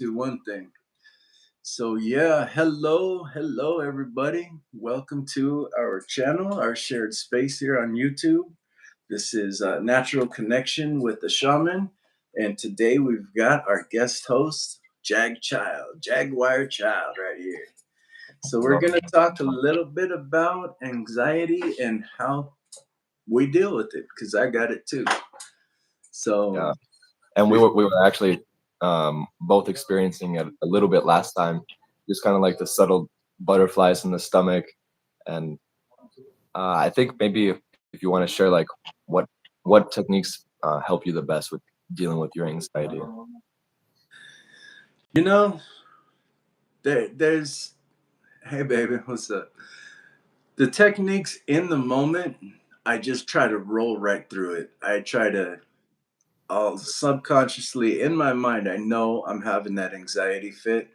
do one thing. So yeah, hello everybody. Welcome to our channel, our shared space here on YouTube. This is Natural Connection with the Shaman, and today we've got our guest host, Jaguar Child, right here. So we're Well, gonna talk a little bit about anxiety and how we deal with it, because I got it too. yeah, So and we were actually both experiencing it a little bit last time, just kind of like the subtle butterflies in the stomach, and I think maybe if you want to share like what what techniques help you the best with dealing with your anxiety. you know, there's hey baby, what's up? The techniques in the moment, I just try to roll right through it. I'll subconsciously in my mind, I know I'm having that anxiety fit.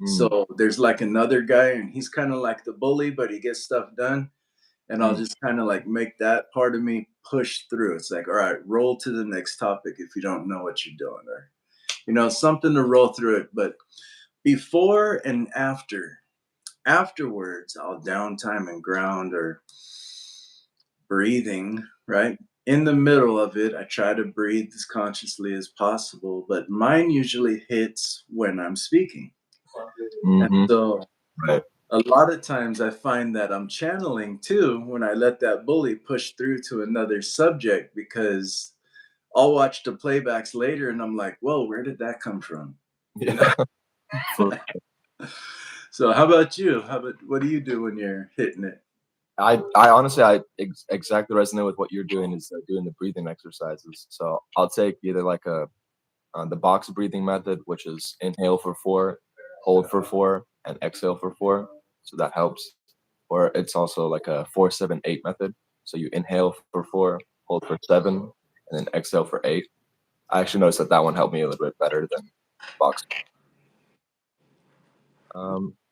Mm, So there's like another guy, and he's kind of like the bully, but he gets stuff done. And I'll mm, just kind of like make that part of me push through. It's like, all right, roll to the next topic if you don't know what you're doing, or, something to roll through it. But before and afterwards, I'll downtime and ground or breathing, right? In the middle of it, I try to breathe as consciously as possible, but mine usually hits when I'm speaking. And hmm. so Right. a lot of times I find that I'm channeling too when I let that bully push through to another subject, because I'll watch the playbacks later and I'm like, whoa, where did that come from? You know? Yeah. For So how about you? What do you do when you're hitting it? I honestly exactly resonate with what you're doing is doing the breathing exercises. So I'll take either like a the box breathing method, which is inhale for 4, hold for 4, and exhale for 4. So that helps. Or it's also like a 4-7-8 method. So you inhale for 4, hold for 7, and then exhale for 8. I actually noticed that that one helped me a little bit better than box.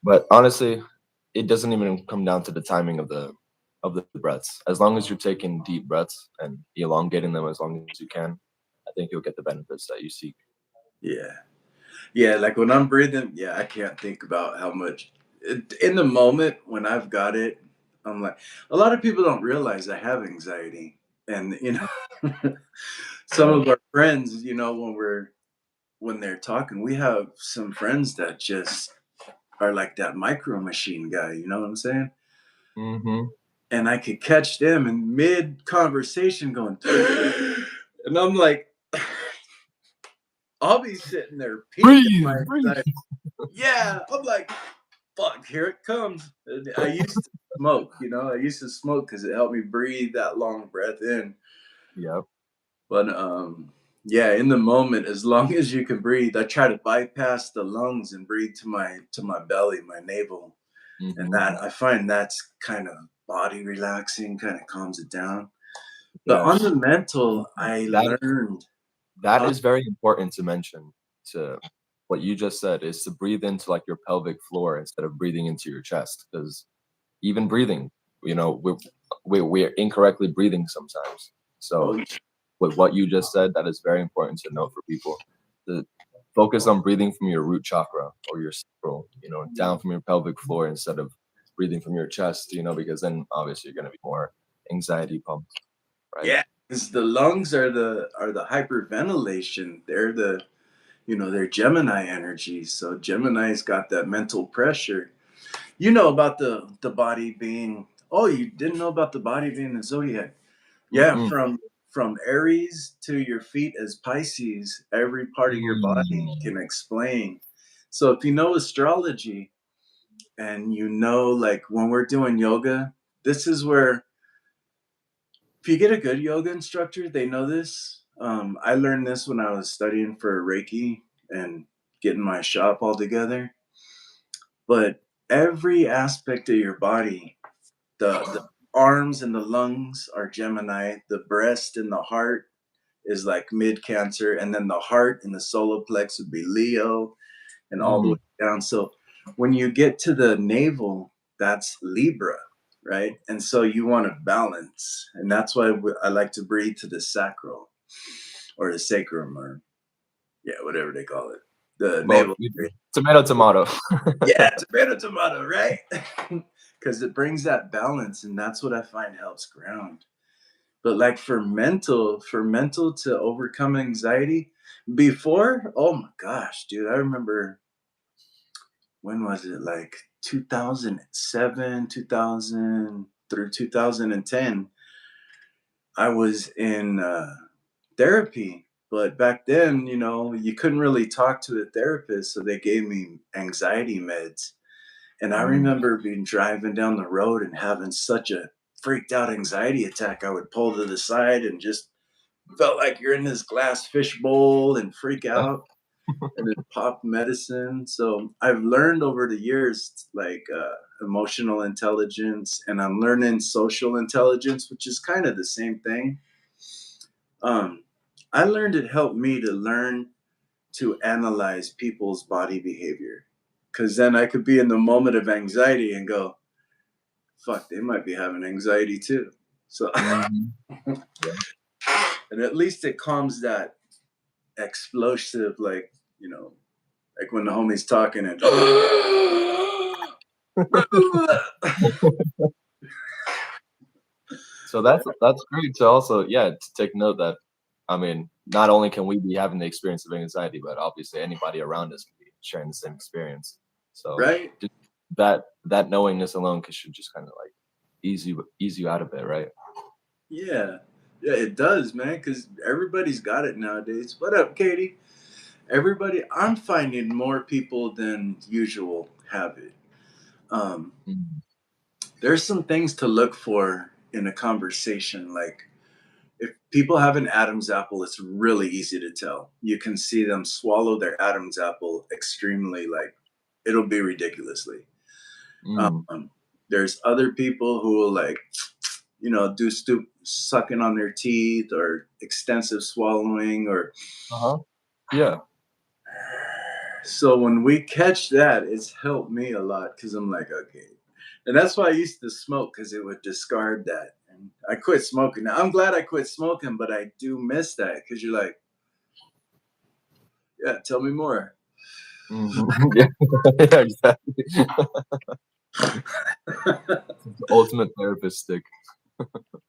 But honestly, it doesn't even come down to the timing of the breaths. As long as you're taking deep breaths and elongating them as long as you can, I think you'll get the benefits that you seek. Yeah. Yeah, like when I'm breathing, yeah, I can't think about how much in the moment when I've got it, I'm like, a lot of people don't realize I have anxiety. And some Right. of our friends, when they're talking, we have some friends that just are like that micro machine guy, you know what I'm saying? Mhm. And I could catch them in mid conversation going, and I'm like, I'll be sitting there peaking Breathe, my breathe. anxiety. Yeah, I'm like, fuck, here it comes. And I used to smoke, I used to smoke because it helped me breathe that long breath in. Yep. But yeah, in the moment, as long as you can breathe, I try to bypass the lungs and breathe to my belly, my navel. And Mhm. that I find that's kind of body relaxing, kind of calms it down. But on Yes. the mental, I That learned, that huh? is very important to mention to what you just said is to breathe into, like, your pelvic floor instead of breathing into your chest. Because even breathing, you know, we're incorrectly breathing sometimes. So, Oh, with what you just said, that is very important to note for people. To focus on breathing from your root chakra or your sacral, down from your pelvic floor instead of breathing from your chest, because then obviously you're gonna be more anxiety pumped, right? yeah, because the lungs are the hyperventilation. They're Gemini energy. So Gemini's got that mental pressure. You know about the body being. Oh, you didn't know about the body being the zodiac? Yeah, Mm-mm. from Aries to your feet as Pisces, every part of your body Mm. can explain. So if you know astrology and like when we're doing yoga, this is where if you get a good yoga instructor, they know this. I learned this when I was studying for Reiki and getting my shop all together. But every aspect of your body, the arms and the lungs are Gemini, the breast and the heart is like mid Cancer, and then the heart and the solar plex would be Leo, and all the way Mm. down. So when you get to the navel, that's Libra, right? And so you want to balance, and that's why I like to breathe to the sacral or the sacrum, or yeah, whatever they call it. the Well, navel gazing. tomato, tomato. Yeah, tomato, tomato, right? Because it brings that balance, and that's what I find helps ground. But like for mental to overcome anxiety, before, oh my gosh, dude, I remember when was it? Like 2007, 2000 through 2010. I was in therapy, but back then, you couldn't really talk to a therapist, so they gave me anxiety meds. And I Mm. remember being driving down the road and having such a freaked out anxiety attack. I would pull to the side and just felt like you're in this glass fishbowl and freak out and then pop medicine. So I've learned over the years, like emotional intelligence, and I'm learning social intelligence, which is kind of the same thing. Um, I learned it helped me to learn to analyze people's body behavior, because then I could be in the moment of anxiety and go, fuck, they might be having anxiety too. So, Mhm. Yeah. and at least it calms that explosive, like when the homie's talking and So that's great to also, yeah, to take note that, I mean, not only can we be having the experience of anxiety, but obviously anybody around us can be sharing the same experience. So right? just that knowingness alone should just kind of like ease you out of it, right? Yeah. Yeah, it does, man, because everybody's got it nowadays. What up, Katie? I'm finding more people than usual have it. Um, Mhm. there's some things to look for in a conversation. Like if people have an Adam's apple, it's really easy to tell. You can see them swallow their Adam's apple extremely, like it'll be ridiculously. Mm. Um, there's other people who will like, do sucking on their teeth or extensive swallowing or Uh-huh. Yeah. so when we catch that, it's helped me a lot because I'm like, okay. And that's why I used to smoke because it would discard that. And I quit smoking. Now I'm glad I quit smoking, but I do miss that because you're like, yeah, tell me more. Mhm. Yeah. Yeah, exactly. The ultimate therapist stick.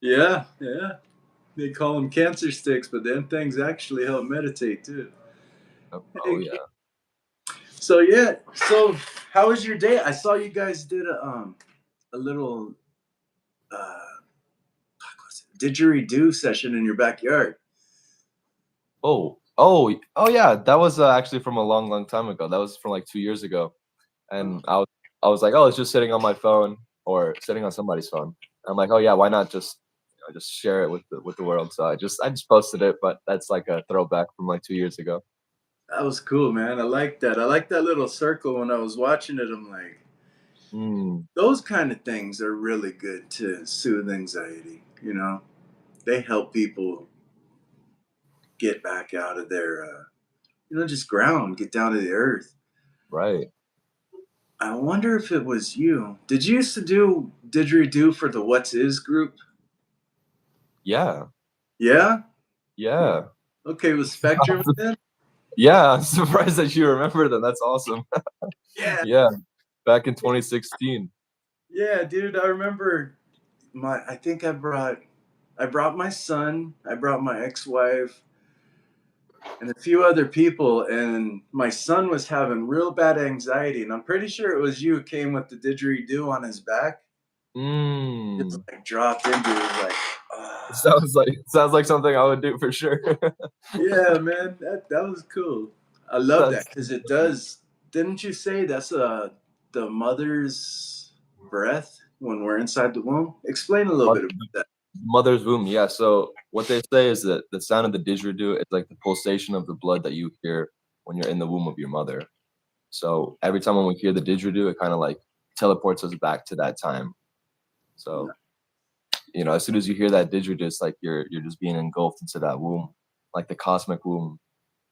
Yeah, yeah. They call them cancer sticks, but them things actually help meditate too. Oh yeah. So yeah, so how was your day? I saw you guys did a little didgeridoo session in your backyard. Oh yeah, that was, actually from a long, long time ago. That was from, like, 2 years ago, Oh, and I was like, "Oh, it's just sitting on my phone or sitting on somebody's phone." I'm like, "Oh, yeah, why not just, just share it with the world?" So I just posted it, but that's like a throwback from, like, 2 years ago. that was cool, man. I like that. I like that little circle. When I was watching it, I'm like, Mm, those kind of things are really good to soothe anxiety. They help people get back out of their, just ground, get down to the earth. right. I wonder if it was you. Did you used to do didgeridoo for the What's Is group? Yeah, Yeah. yeah. Okay, with Spectrum then? Yeah, I'm surprised that you remember them, that's awesome. Yeah. Yeah, back in 2016. Yeah, dude. I remember I think I brought my son, I brought my ex-wife, and a few other people, and my son was having real bad anxiety, and I'm pretty sure it was you who came with the didgeridoo on his back. Just Mm. like dropped into it, like, ah. Sounds like something I would do for sure. Yeah, man, that was cool. I love that That's because it does. Didn't you say that's the mother's breath when we're inside the womb? Explain a little mo bit about that. mother's womb, yeah, so what they say is that the sound of the didgeridoo is like the pulsation of the blood that you hear when you're in the womb of your mother. So, every time when we hear the didgeridoo, it kinda, like, teleports us back to that time. So, as soon as you hear that didgeridoo, it's like you're just being engulfed into that womb, like the cosmic womb,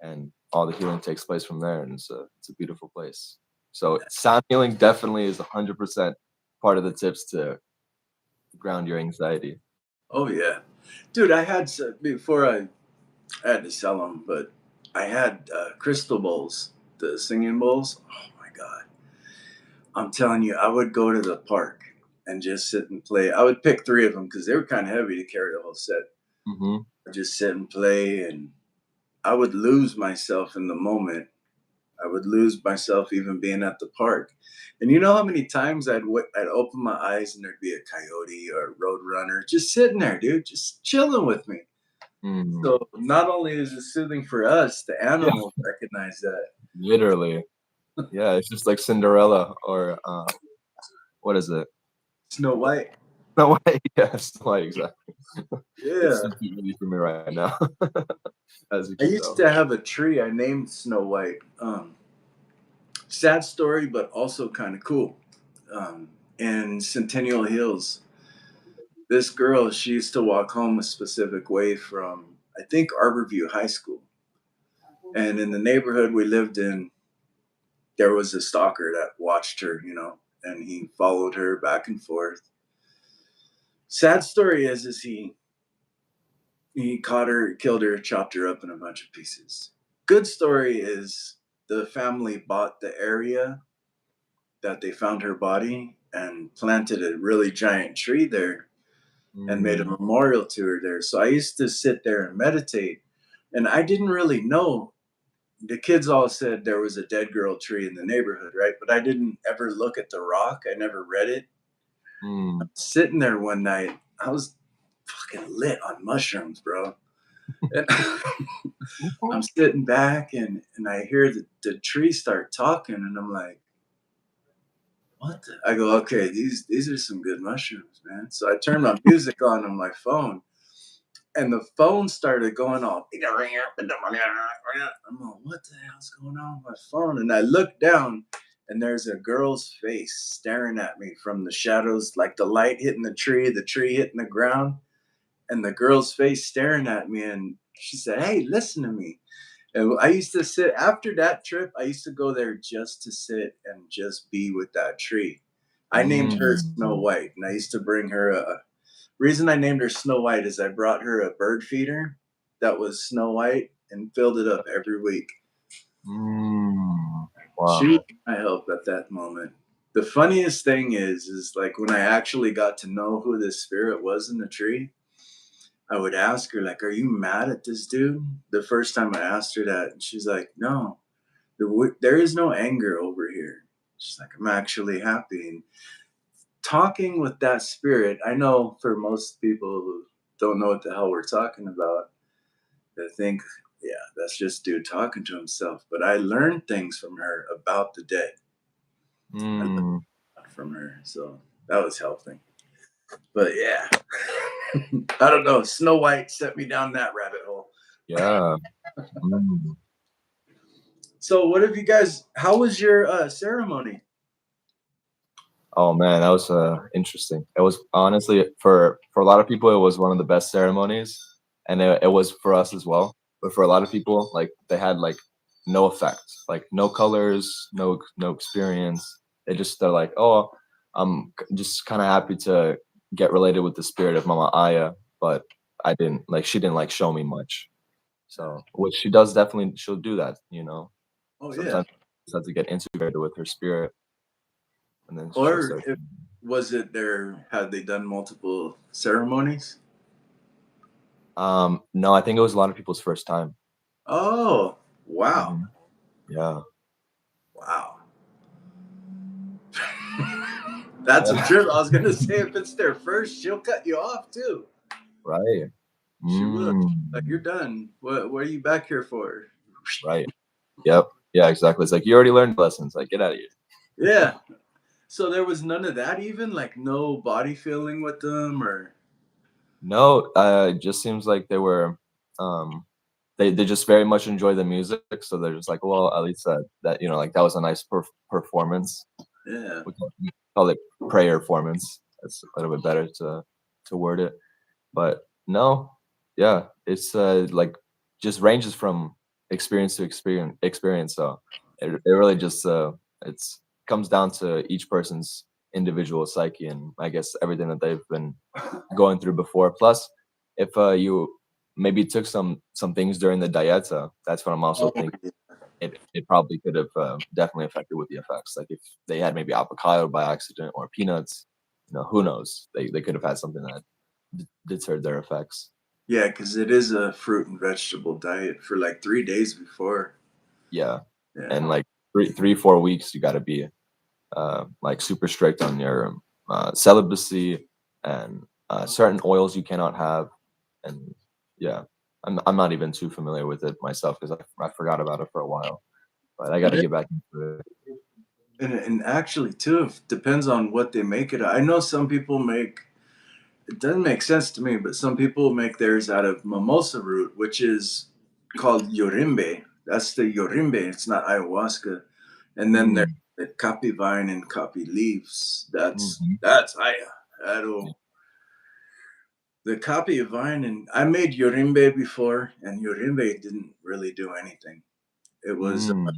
and all the healing takes place from there, and it's a beautiful place. So, sound healing definitely is 100% part of the tips to ground your anxiety. Oh yeah, dude. Before I had to sell them, but I had crystal bowls, the singing bowls. Oh my god! I'm telling you, I would go to the park and just sit and play. I would pick three of them because they were kind of heavy to carry the whole set. Mm-hmm. I'd just sit and play, and I would lose myself in the moment. I would lose myself even being at the park. And you know how many times I'd open my eyes and there'd be a coyote or a road runner just sitting there, dude, just chilling with me. Mm. So not only is it soothing for us, the Yeah, animals recognize that. literally. Yeah, it's just like Cinderella or what is it? Snow White. No way. Yes, like exactly. It's Yeah. too early for me right now, as you I can used tell. to have a tree I named Snow White. Sad story, but also kind of cool. In Centennial Hills, this girl, she used to walk home a specific way from, I think, Arborview High School. And in the neighborhood we lived in, there was a stalker that watched her, and he followed her back and forth. Sad story is he caught her, killed her, chopped her up in a bunch of pieces. Good story is the family bought the area that they found her body and planted a really giant tree there and made a Mm, memorial to her there. So I used to sit there and meditate, and I didn't really know. The kids all said there was a dead girl tree in the neighborhood, right? But I didn't ever look at the rock. I never read it. mm. Sitting there one night, I was fucking lit on mushrooms, bro. And I'm sitting back and I hear the tree start talking, and I'm like, what the? I go, okay, these are some good mushrooms, man. So I turned my music on my phone, and the phone started going off. I'm like, what the hell's going on with my phone? And I looked down, and there's a girl's face staring at me from the shadows, like the light hitting the tree hitting the ground, and the girl's face staring at me. And she said, hey, listen to me. And I used to sit after that trip. I used to go there just to sit and just be with that tree. I named her Snow Mm. White, and I used to bring her a. Reason I named her Snow White is I brought her a bird feeder that was Snow White and filled it up every week. Mm. She Wow. was my help at that moment. The funniest thing is like when I actually got to know who this spirit was in the tree, I would ask her, like, are you mad at this dude? The first time I asked her that, and she's like, no, there is no anger over here. She's like, I'm actually happy. And talking with that spirit, I know for most people who don't know what the hell we're talking about, they think, yeah, that's just dude talking to himself. But I learned things from her about the dead. I learned Mm. a lot from her, so that was helping. But yeah, I don't know. Snow White set me down that rabbit hole. Yeah. Mm. So, what have you guys? How was your ceremony? Oh man, that was interesting. It was honestly for a lot of people, it was one of the best ceremonies, and it was for us as well. But for a lot of people, like they had like no effect, like no colors, no experience. They're like, oh, just kind of happy to get related with the spirit of Mama Aya, but she didn't like show me much. So which she does definitely, she'll do that, you know. Oh yeah. Sometimes you just have to get integrated with her spirit, and then she'll Or start. if, was it there? Had they done multiple ceremonies? No, I think it was a lot of people's first time. Oh, wow, Mhm. Yeah. wow. That's a Yeah. trip. I was gonna say if it's their first, she'll cut you off too. Right. She will. Like you're Mm. done. What are you back here for? Right. Yep. Yeah, exactly. It's like, "You already learned lessons, like, get out of here." Yeah. So there was none of that even, like no body feeling with them or No, it just seems like um, they just very much enjoy the music, so they're just like, "Well, at least that, like, that was a nice performance." yeah. We call it prayer-formance. That's a little bit better to word it. But no, yeah, it's like just ranges from experience to experience. So it really just it's comes down to each person's individual psyche and I guess everything that they've been going through before. Plus, if you maybe took some things during the dieta, that's what I'm also Oh, thinking. yeah. it probably could have definitely affected with the effects. Like if they had maybe avocado by accident or peanuts, who knows? They could have had something that deterred their effects. Yeah, because it is a fruit and vegetable diet for like 3 days before. Yeah, Yeah. and like 4 weeks, you got to be like super strict on your celibacy and certain oils you cannot have. And yeah, I'm not even too familiar with it myself because I forgot about it for a while, but I got to get back into it. And actually, too, it depends on what they make it. I know some people make it doesn't make sense to me, but some people make theirs out of mimosa root, which is called yorimbe. That's the yorimbe. It's not ayahuasca. And then there's Mm, the kapi vine and kapi leaves. mhm. That's aya. That'll the kapi vine, and I made yorimbe before, and yorimbe didn't really do anything. It was Mm,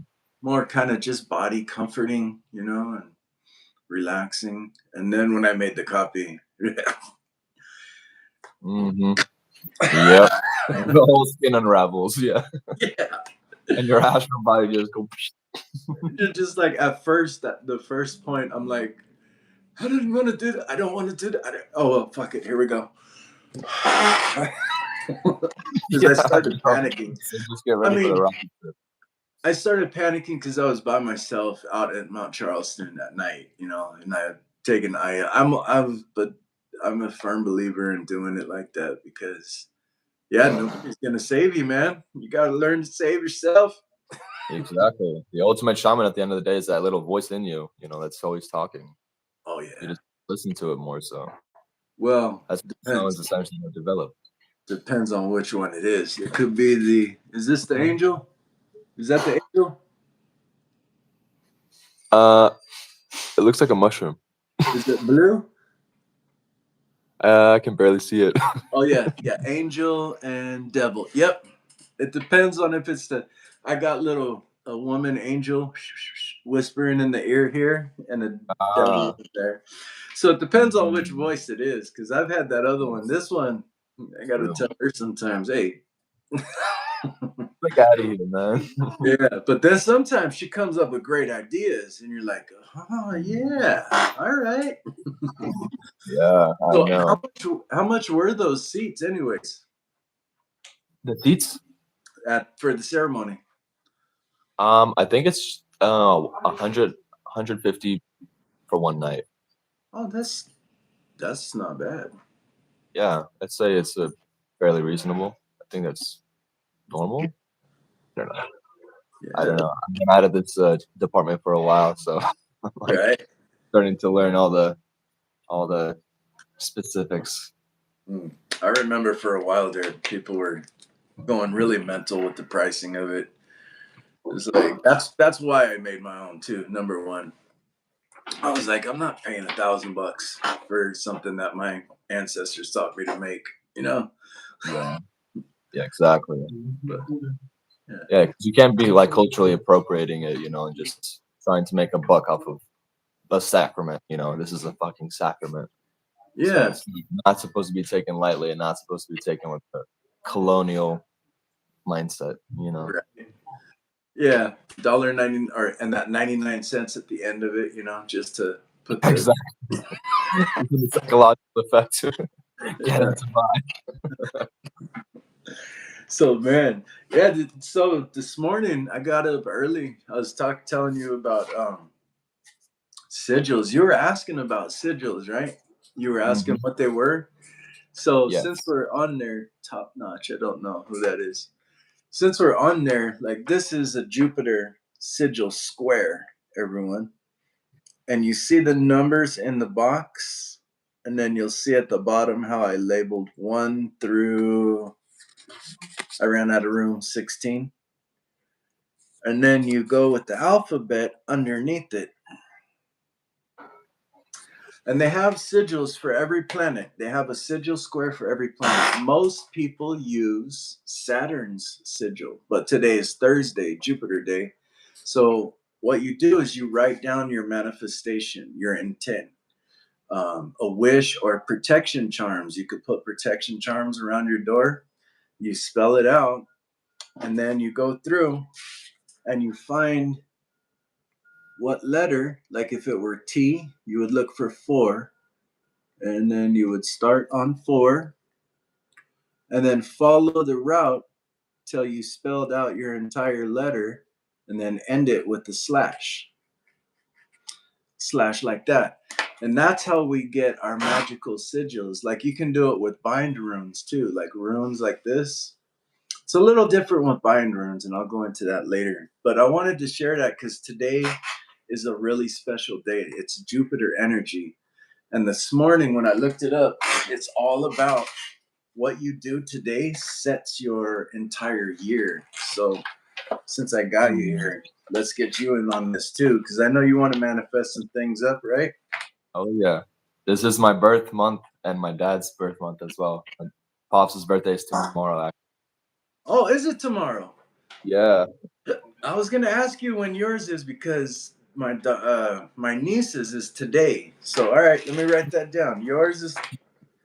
more kind of just body comforting, and relaxing. And then when I made the copy, mhm. Yep. The whole skin unravels, yeah, yeah, and your astral body just go. just like at first, at the first point, I'm like, I didn't want to do that. I don't want to do that. Oh well, fuck it. Here we go. Because Yeah, I I started could tell. panicking. So just get I ready for the mean, rocket trip. I started panicking because I was by myself out at Mount Charleston at night, and I had taken but I'm a firm believer in doing it like that because yeah, nobody's gonna save you, man. You gotta learn to save yourself. Exactly. The ultimate shaman at the end of the day is that little voice in you, that's always talking. Oh You yeah. just listen to it more so. Well, That's what depends. shamans essentially have developed. Depends on which one it is. It could be is this the angel? Is that the angel? Uh, it looks like a mushroom. Is it blue? I can barely see it. Oh yeah, yeah, angel and devil. Yep. It depends on if it's I got a woman angel whispering in the ear here and a devil Ah. there. So it depends on which Mm, voice it is, because I've had that other one. This one, I gotta true. tell her sometimes, hey. Look out of here, man. Yeah, but then sometimes she comes up with great ideas, and you're like, "Oh yeah, all right." Yeah, I So know. how much were those seats, anyways, The seats? at for the ceremony? I think it's 150 for one night. Oh, that's not bad. Yeah, I'd say it's fairly reasonable. I think that's normal. I don't know. I Yeah, don't know. I've been out of this department for a while, so I'm like right. starting to learn all the specifics. Mm. I remember for a while there, people were going really mental with the pricing of it. It's like that's why I made my own too. Number one, I was like, I'm not paying $1,000 for something that my ancestors taught me to make. You know, Yeah, yeah, exactly. but yeah, Yeah, because you can't be like culturally appropriating it, and just trying to make a buck off of a sacrament. This is a fucking sacrament, so yeah, it's not supposed to be taken lightly and not supposed to be taken with a colonial mindset. right. Yeah, $1.90 or and that 99 cents at the end of it. Just to put the Exactly. The psychological effect. Get yeah. them to buy. So man, yeah. So this morning I got up early. I was telling you about sigils. You were asking about sigils, right? You were asking Mhm. what they were. So since Yes. we're on there, top notch. I don't know who that is. Since we're on there, like this is a Jupiter sigil square, everyone, and you see the numbers in the box, and then you'll see at the bottom how I labeled 1 through. I ran out of room 16. And then you go with the alphabet underneath it. And they have sigils for every planet. They have a sigil square for every planet. Most people use Saturn's sigil, but today is Thursday, Jupiter Day. So what you do is you write down your manifestation, your intent, a wish, or protection charms. You could put protection charms around your door. You spell it out, and then you go through and you find what letter, like if it were T, you would look for 4, and then you would start on 4, and then follow the route till you spelled out your entire letter, and then end it with the slash like that. And that's how we get our magical sigils. Like you can do it with bind runes too, like runes like this. It's a little different with bind runes, and I'll go into that later. But I wanted to share that because today is a really special day. It's Jupiter energy. And this morning when I looked it up, it's all about what you do today sets your entire year. So since I got you here, let's get you in on this too, because I know you want to manifest some things up, right? Oh yeah, this is my birth month and my dad's birth month as well. And Pops' birthday is tomorrow. Actually. Oh, is it tomorrow? Yeah. I was gonna ask you when yours is because my niece's is today. So all right, let me write that down. Yours is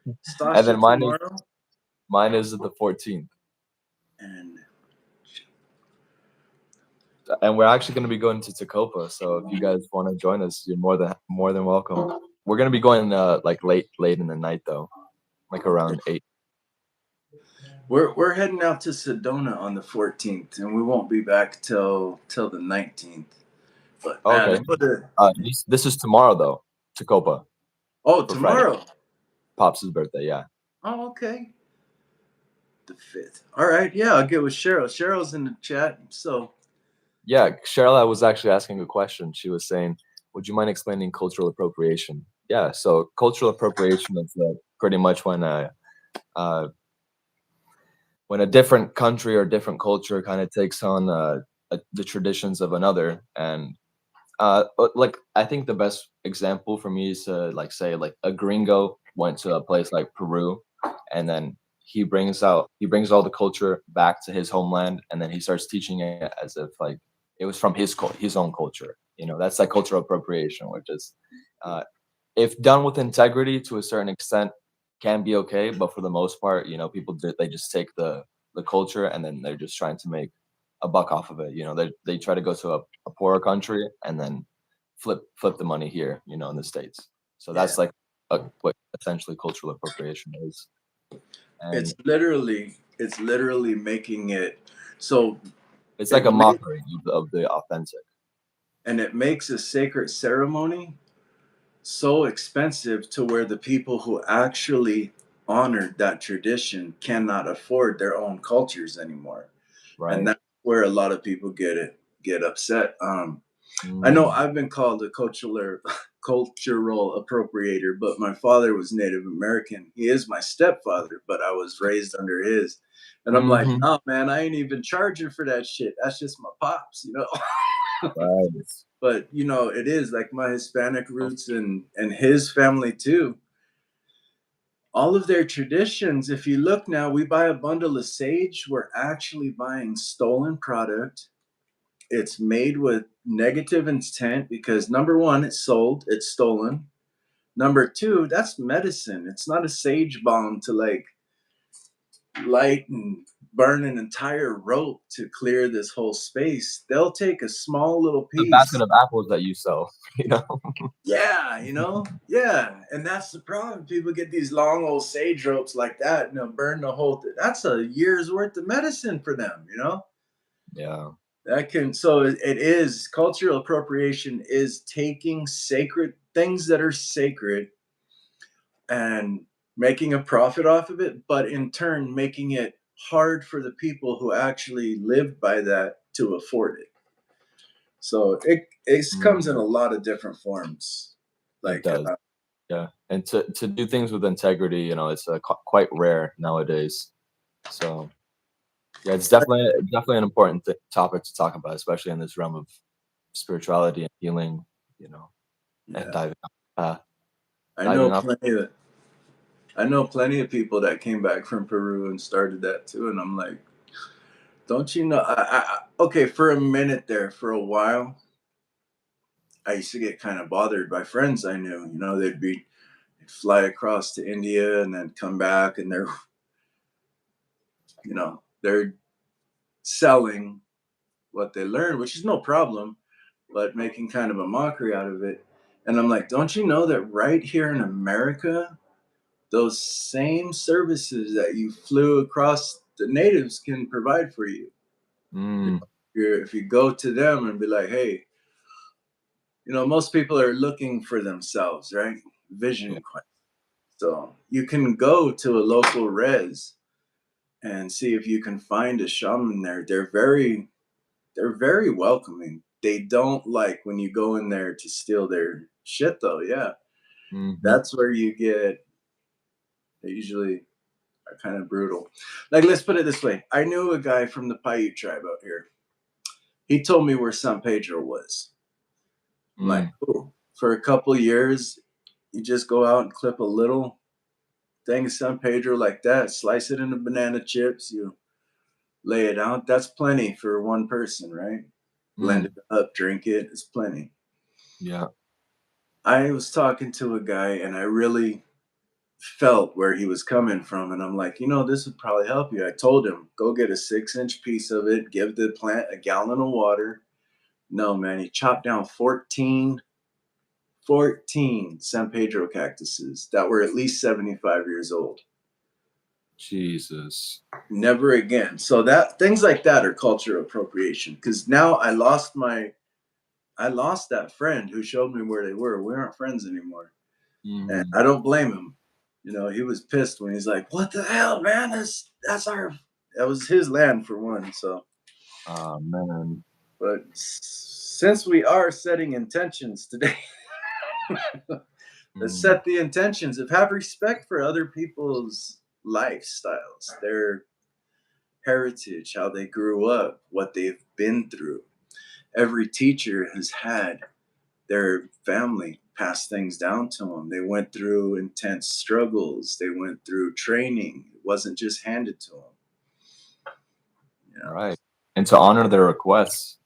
And then Stasha tomorrow, mine is the 14th. and And we're actually going to be going to Tacopa. So if you guys want to join us, you're more than welcome. We're going to be going like late in the night though, like around 8. we're heading out to Sedona on the 14th, and we won't be back till the 19th. But man, Okay. This is tomorrow though, Tacopa. Oh, tomorrow. Friday. Pops' birthday, yeah. Oh, okay. The 5th. All right, yeah, I'll get with Cheryl. Cheryl's in the chat, so. Yeah, Cheryl, I was actually asking a question. She was saying, would you mind explaining cultural appropriation? Yeah, so cultural appropriation is pretty much when a different country or different culture kind of takes on the traditions of another. And like I think the best example for me is to like say like a gringo went to a place like Peru, and then he brings all the culture back to his homeland, and then he starts teaching it as if like it was from his own culture. You know, that's like cultural appropriation, which is uh, if done with integrity to a certain extent can be okay, but for the most part, you know, they just take the culture and then they're just trying to make a buck off of it. You know, they try to go to a poorer country and then flip the money here, you know, in the States. So that's like what essentially cultural appropriation is. And It's literally making it so it's like a mockery of the authentic. And it makes a sacred ceremony so expensive to where the people who actually honored that tradition cannot afford their own cultures anymore. Right. And that's where a lot of people get upset. I know I've been called a cultural appropriator, but my father was Native American. He is my stepfather, but I was raised under his. And I'm like, oh man, I ain't even charging for that shit. That's just my pops, you know. Right. But you know, it is like my Hispanic roots and his family too. All of their traditions, if you look now, we buy a bundle of sage, we're actually buying stolen product. It's made with negative intent because number one, it's sold, it's stolen. Number two, that's medicine. It's not a sage bomb to like light and burn an entire rope to clear this whole space. They'll take a small little The piece. basket of apples that you sell, you know. Yeah, yeah. And that's the problem. People get these long old sage ropes like that, burn the whole thing. That's a year's worth of medicine for them, Yeah. So it is cultural appropriation is taking sacred things that are sacred and making a profit off of it, but in turn making it hard for the people who actually live by that to afford it. So it comes in a lot of different forms. It does. Yeah, and to do things with integrity, you know, it's quite rare nowadays. So, yeah, it's definitely an important topic to talk about, especially in this realm of spirituality and healing, you know, and diving off. I know plenty of people that came back from Peru and started that too, and I'm like, don't you know? Okay, for a minute there, for a while, I used to get kind of bothered by friends I knew. They'd fly across to India and then come back, and they're selling what they learn, which is no problem, but making kind of a mockery out of it. And I'm like, don't you know that right here in America, those same services that you flew across the natives can provide for you. Mm, If you go to them and be like, hey, most people are looking for themselves, right? yeah. Vision quest. So you can go to a local res and see if you can find a shaman there. They're very welcoming. They don't like when you go in there to steal their shit though. Yeah. Hmm. That's where you get they usually are kind of brutal. Like let's put it this way. I knew a guy from the Paiute tribe out here. He told me where San Pedro was. I'm like, Mm. oh, for a couple years, you just go out and clip a little thing of San Pedro like that, slice it into banana chips, you lay it out. That's plenty for one person, right? Blend Mm. it up, drink it. It's plenty. Yeah. I was talking to a guy and I really felt where he was coming from. And I'm like, this would probably help you. I told him, go get a 6-inch piece of it, give the plant a gallon of water. No, man, he chopped down 14 San Pedro cactuses that were at least 75 years old. Jesus. Never again. So that things like that are cultural appropriation. Because now I lost that friend who showed me where they were. We aren't friends anymore. And Mm. I don't blame him. He was pissed when he's like, "What the hell, man? That was his land for one." So, Ah, man. but since we are setting intentions today, let's Mm. set the intentions of have respect for other people's lifestyles, their heritage, how they grew up, what they've been through. Every teacher has had their family pass things down to them. They went through intense struggles. They went through training. It wasn't just handed to them. You know, Right. And to honor their requests,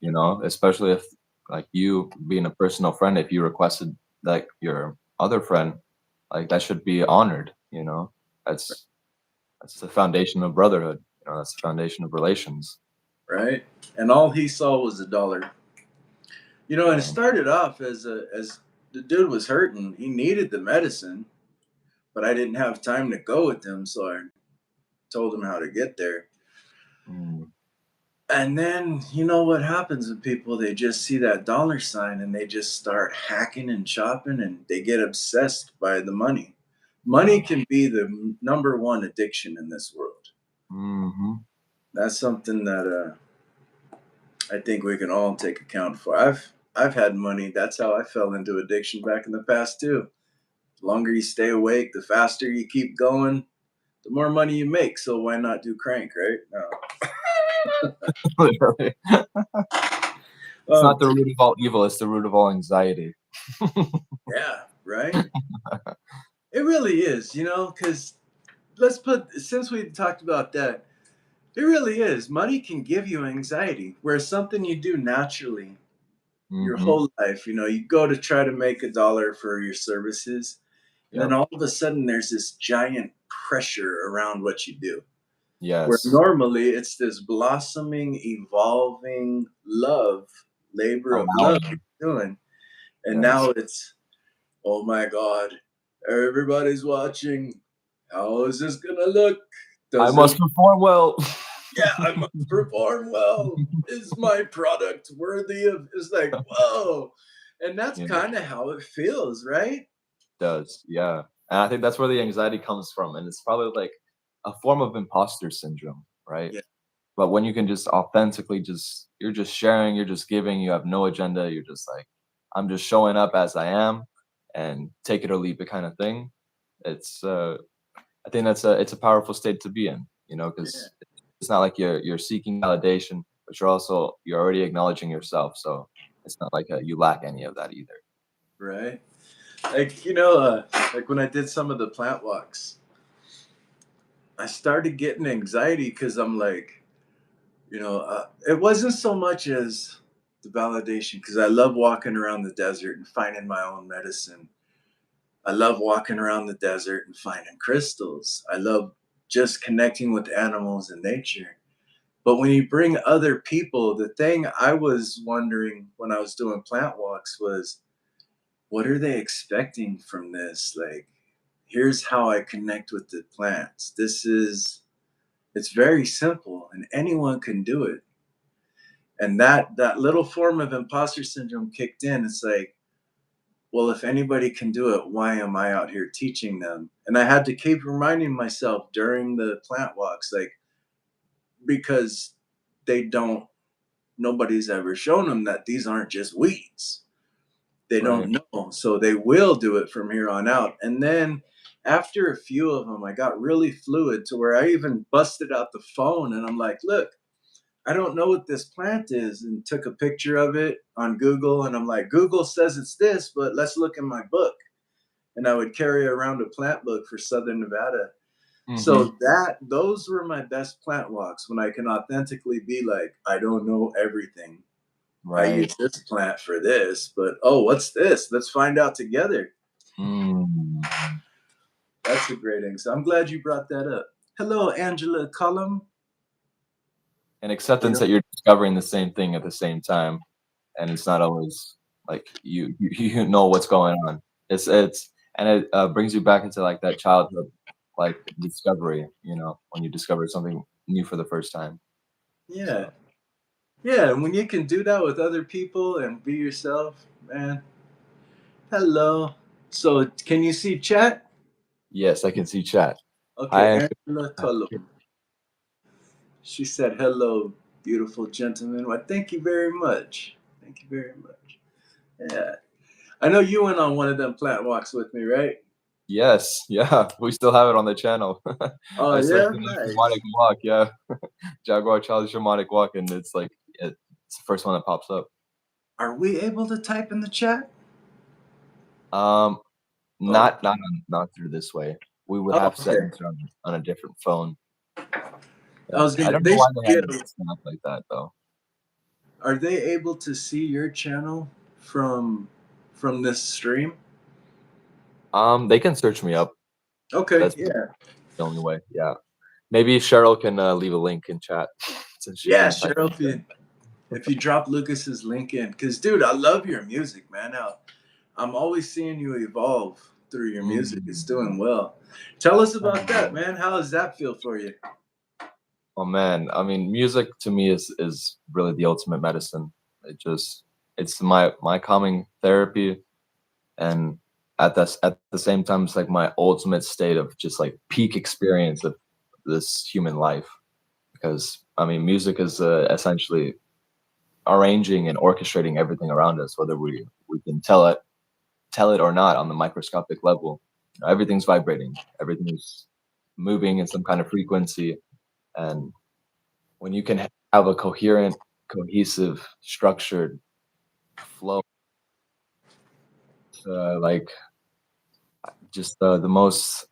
especially if like you being a personal friend, if you requested like your other friend, like that should be honored. That's that's the foundation of brotherhood. That's the foundation of relations. right? And all he saw was a dollar. And it Um, started off as the dude was hurting. He needed the medicine, but I didn't have time to go with him, so I told him how to get there. mm, And then you know what happens with people? They just see that dollar sign and they just start hacking and chopping and they get obsessed by the money. Money yeah. can be the number one addiction in this world. Hmm. That's something that I think we can all take account for. I've had money. That's how I fell into addiction back in the past too. The longer you stay awake, the faster you keep going, the more money you make. So why not do crank, right? Literally. No. It's not the root of all evil, it's the root of all anxiety. Yeah, right. It really is, because since we talked about that, it really is. Money can give you anxiety, where something you do naturally your Hmm. whole life, you go to try to make a dollar for your services, and then Yep. all of a sudden there's this giant pressure around what you do. Where Yes. normally it's this blossoming, evolving love, labor of love Allowing. you're doing. And Yes. now it's, oh my God, everybody's watching. How is this gonna look? I Does it must perform well. Yeah, I must perform well. Is my product worthy of it's like, whoa. And that's Yeah, kind of how it feels, right? does. Yeah. And I think that's where the anxiety comes from. And it's probably like a form of imposter syndrome, right? Yeah, But when you can just authentically you're just sharing, you're just giving, you have no agenda, you're just like, I'm just showing up as I am and take it or leave it kind of thing. It's I think it's a powerful state to be in, yeah, because it's not like you're seeking validation, but you're already acknowledging yourself. So it's not like you lack any of that either. right. Like, like when I did some of the plant walks, I started getting anxiety because I'm like, it wasn't so much as the validation because I love walking around the desert and finding my own medicine. I love walking around the desert and finding crystals. I love just connecting with animals and nature. But when you bring other people, the thing I was wondering when I was doing plant walks was, what are they expecting from this? Like, here's how I connect with the plants. It's very simple and anyone can do it. And that little form of imposter syndrome kicked in. It's like, well, if anybody can do it, why am I out here teaching them? And I had to keep reminding myself during the plant walks, like, because they don't, nobody's ever shown them that these aren't just weeds. They Right. don't know. So they will do it from here on out. And then after a few of them, I got really fluid to where I even busted out the phone and I'm like, look, I don't know what this plant is, and took a picture of it on Google. And I'm like, Google says it's this, but let's look in my book. And I would carry around a plant book for Southern Nevada. Hmm. So those were my best plant walks when I can authentically be like, I don't know everything. I Right. use this plant for this, but oh, what's this? Let's find out together. Mm. That's a great answer. I'm glad you brought that up. Hello, Angela Cullum. And You acceptance know, that you're discovering the same thing at the same time, and it's not always like you know what's going on. It's and it brings you back into like that childhood like discovery. You know, when you discover something new for the first time. yeah, So yeah. And when you can do that with other people and be yourself, man. Hello. So, can you see chat? yes, I can see chat. Okay, Hi. Angela Cullum. She said, "Hello, beautiful gentleman." Well, thank you very much. Thank you very much. Yeah, I know you went on one of them plant walks with me, right? Yes, yeah, we still have it on the channel. Oh I searched yeah, in the nice. shamanic walk, yeah, Jaguar Charlie shamanic walk, and it's like it's the first one that pops up. Are we able to type in the chat? Um, Oh, not through this way. We would oh, have okay. settings on a different phone. I Yeah, was I gonna. don't know They why should they be have able. it set up like that though. Are they able to see your channel from from this stream? They can search me up. Okay, That's yeah, the only way. Yeah, maybe Cheryl can leave a link in chat since she yeah. can type Cheryl, in there. if you drop Lucas's link in, because dude, I love your music, man. Now, I'm always seeing you evolve through your music. It's Mm. doing well. Tell us about that, man. How does that feel for you? Oh man, I mean, music to me is really the ultimate medicine. It's my calming therapy, and at the same time, it's like my ultimate state of just like peak experience of this human life. Because I mean, music is essentially arranging and orchestrating everything around us, whether we can tell it or not on the microscopic level. You know, everything's vibrating, everything's moving in some kind of frequency, and when you can have a coherent, cohesive, structured flow, like just the most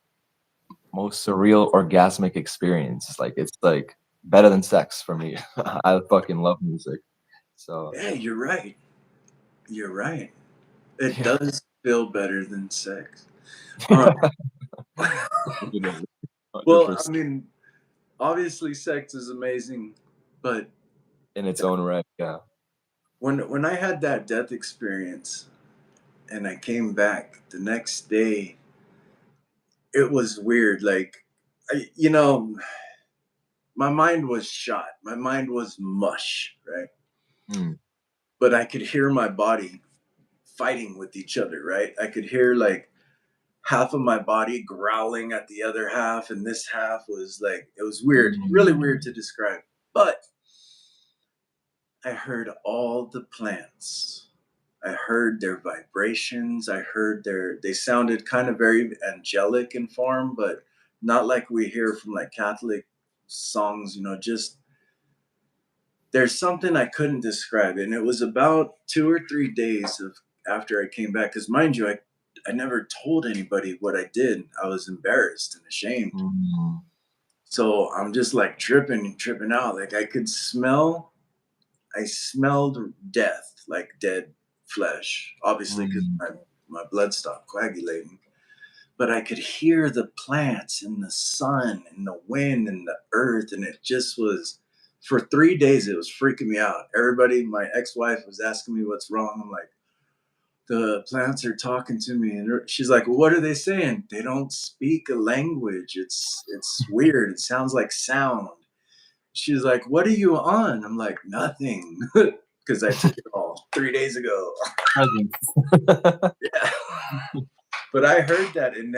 surreal orgasmic experience. It's like better than sex for me. I fucking love music. So Yeah, you're right. You're right. It yeah, does feel better than sex. Uh, definitely, well, I 100% mean, obviously, sex is amazing, but in its own right. Yeah. when I had that death experience and I came back the next day, it was weird. Like, my mind was shot. My mind was mush, right? Mm. But I could hear my body fighting with each other, right? I could hear like half of my body growling at the other half, and this half was like, it was weird, really weird Mm. to describe. But I heard all the plants. I heard their vibrations. I heard they sounded kind of very angelic in form, but not like we hear from like Catholic songs, just there's something I couldn't describe. And it was about 2 or 3 days of after I came back. Cause mind you, I never told anybody what I did. I was embarrassed and ashamed. Mm. So I'm just like tripping out. Like I smelled death, like dead flesh, obviously, because Mm. my blood stopped coagulating. But I could hear the plants and the sun and the wind and the earth, and it just was For 3 days, it was freaking me out. Everybody, my ex-wife was asking me what's wrong. I'm like, the plants are talking to me, and she's like, well, what are they saying? They don't speak a language. It's weird. It sounds like sound. She's like, what are you on? I'm like, nothing, because I took it all 3 days ago. Presents. Yeah. But I heard that, and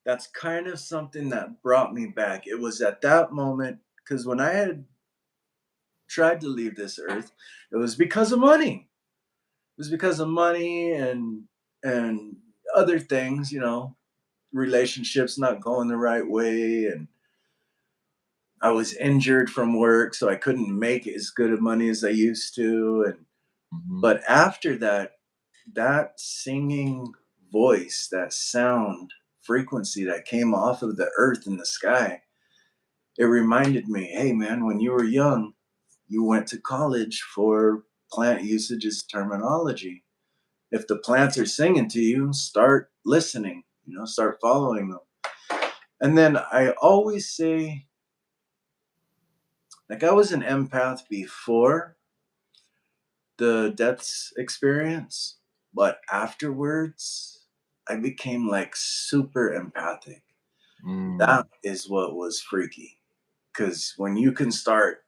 that's kind of something that brought me back. It was at that moment, because when I had tried to leave this earth, it was because of money. It was because of money and other things, relationships not going the right way, and I was injured from work, so I couldn't make as good of money as I used to. And Mhm. but after that, that singing voice, that sound frequency that came off of the earth and the sky, it reminded me, hey man, when you were young, you went to college for plant usages terminology. If the plants are singing to you, start listening, start following them. And then I always say, like, I was an empath before the deaths experience, but afterwards, I became like super empathic. Mm. That is what was freaky. Because when you can start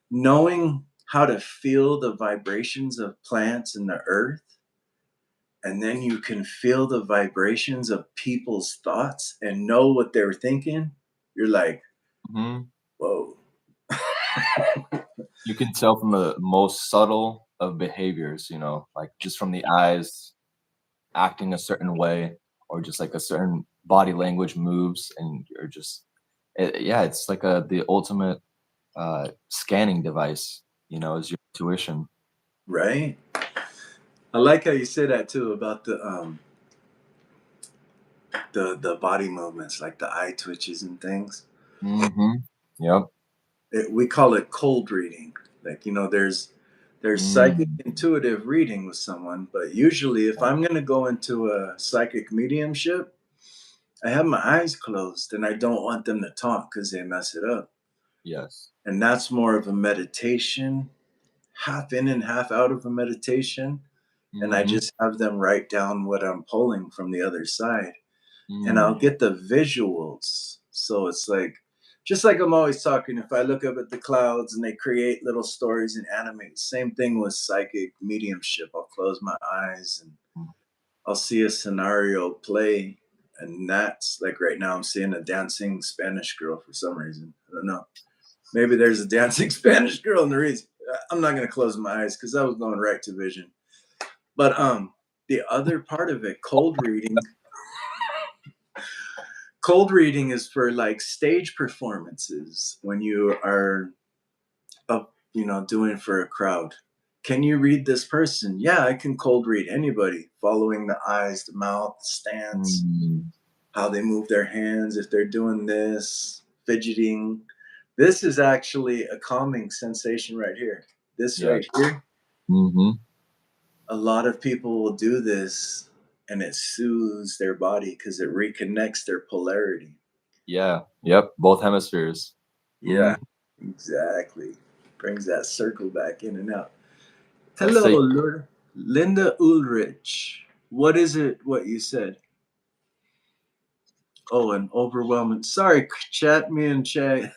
knowing how to feel the vibrations of plants and the earth, and then you can feel the vibrations of people's thoughts and know what they're thinking, you're like, Mhm. whoa. You can tell from the most subtle of behaviors, like just from the eyes acting a certain way, or just like a certain body language moves, and you're just, yeah, it's like the ultimate scanning device, is your intuition. Right? I like how you say that too about the body movements, like the eye twitches and things. Hmm. Yep. We call it cold reading. Like, there's psychic Mm. intuitive reading with someone, but usually if I'm going to go into a psychic mediumship, I have my eyes closed and I don't want them to talk because they mess it up. Yes. And that's more of a meditation, half in and half out of a meditation. And I Hmm. just have them write down what I'm pulling from the other side. And I'll Mm. get the visuals. So it's like, just like I'm always talking, if I look up at the clouds and they create little stories and animate, same thing with psychic mediumship. I'll close my eyes and I'll see a scenario play. And that's like right now, I'm seeing a dancing Spanish girl for some reason. I don't know. Maybe there's a dancing Spanish girl in the reason. I'm not going to close my eyes because I was going right to vision. But the other part of it, cold reading is for like stage performances when you are up, doing for a crowd. Can you read this person? Yeah, I can cold read anybody, following the eyes, the mouth, the stance, Mm. how they move their hands, if they're doing this, fidgeting. This is actually a calming sensation right here. This Yes. right here, Hmm. a lot of people will do this and it soothes their body because it reconnects their polarity. Yeah. Yep. Both hemispheres. Yeah, Mm. exactly. Brings that circle back in and out. That Hello, sacred. Linda Ulrich. What is it? What you said? Oh, an overwhelming. Sorry, chat. Me and Jag.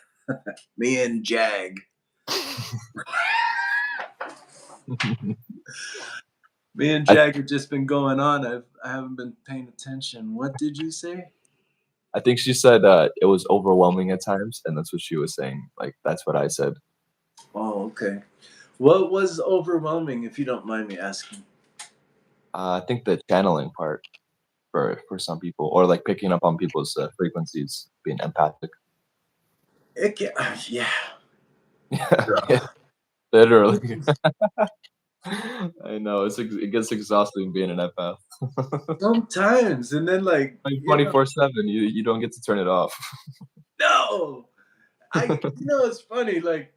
Me and I Jag have just been going on. I haven't been paying attention. What did you say? I think she said it was overwhelming at times, and that's what she was saying. Like that's what I said. Oh, okay. What was overwhelming, if you don't mind me asking? I think the channeling part for some people, or like picking up on people's frequencies, being empathic. It can, yeah. Yeah, literally. I know it gets exhausting being an empath. Sometimes, and then like, Like 24/7, you don't get to turn it off. no. It's funny. Like,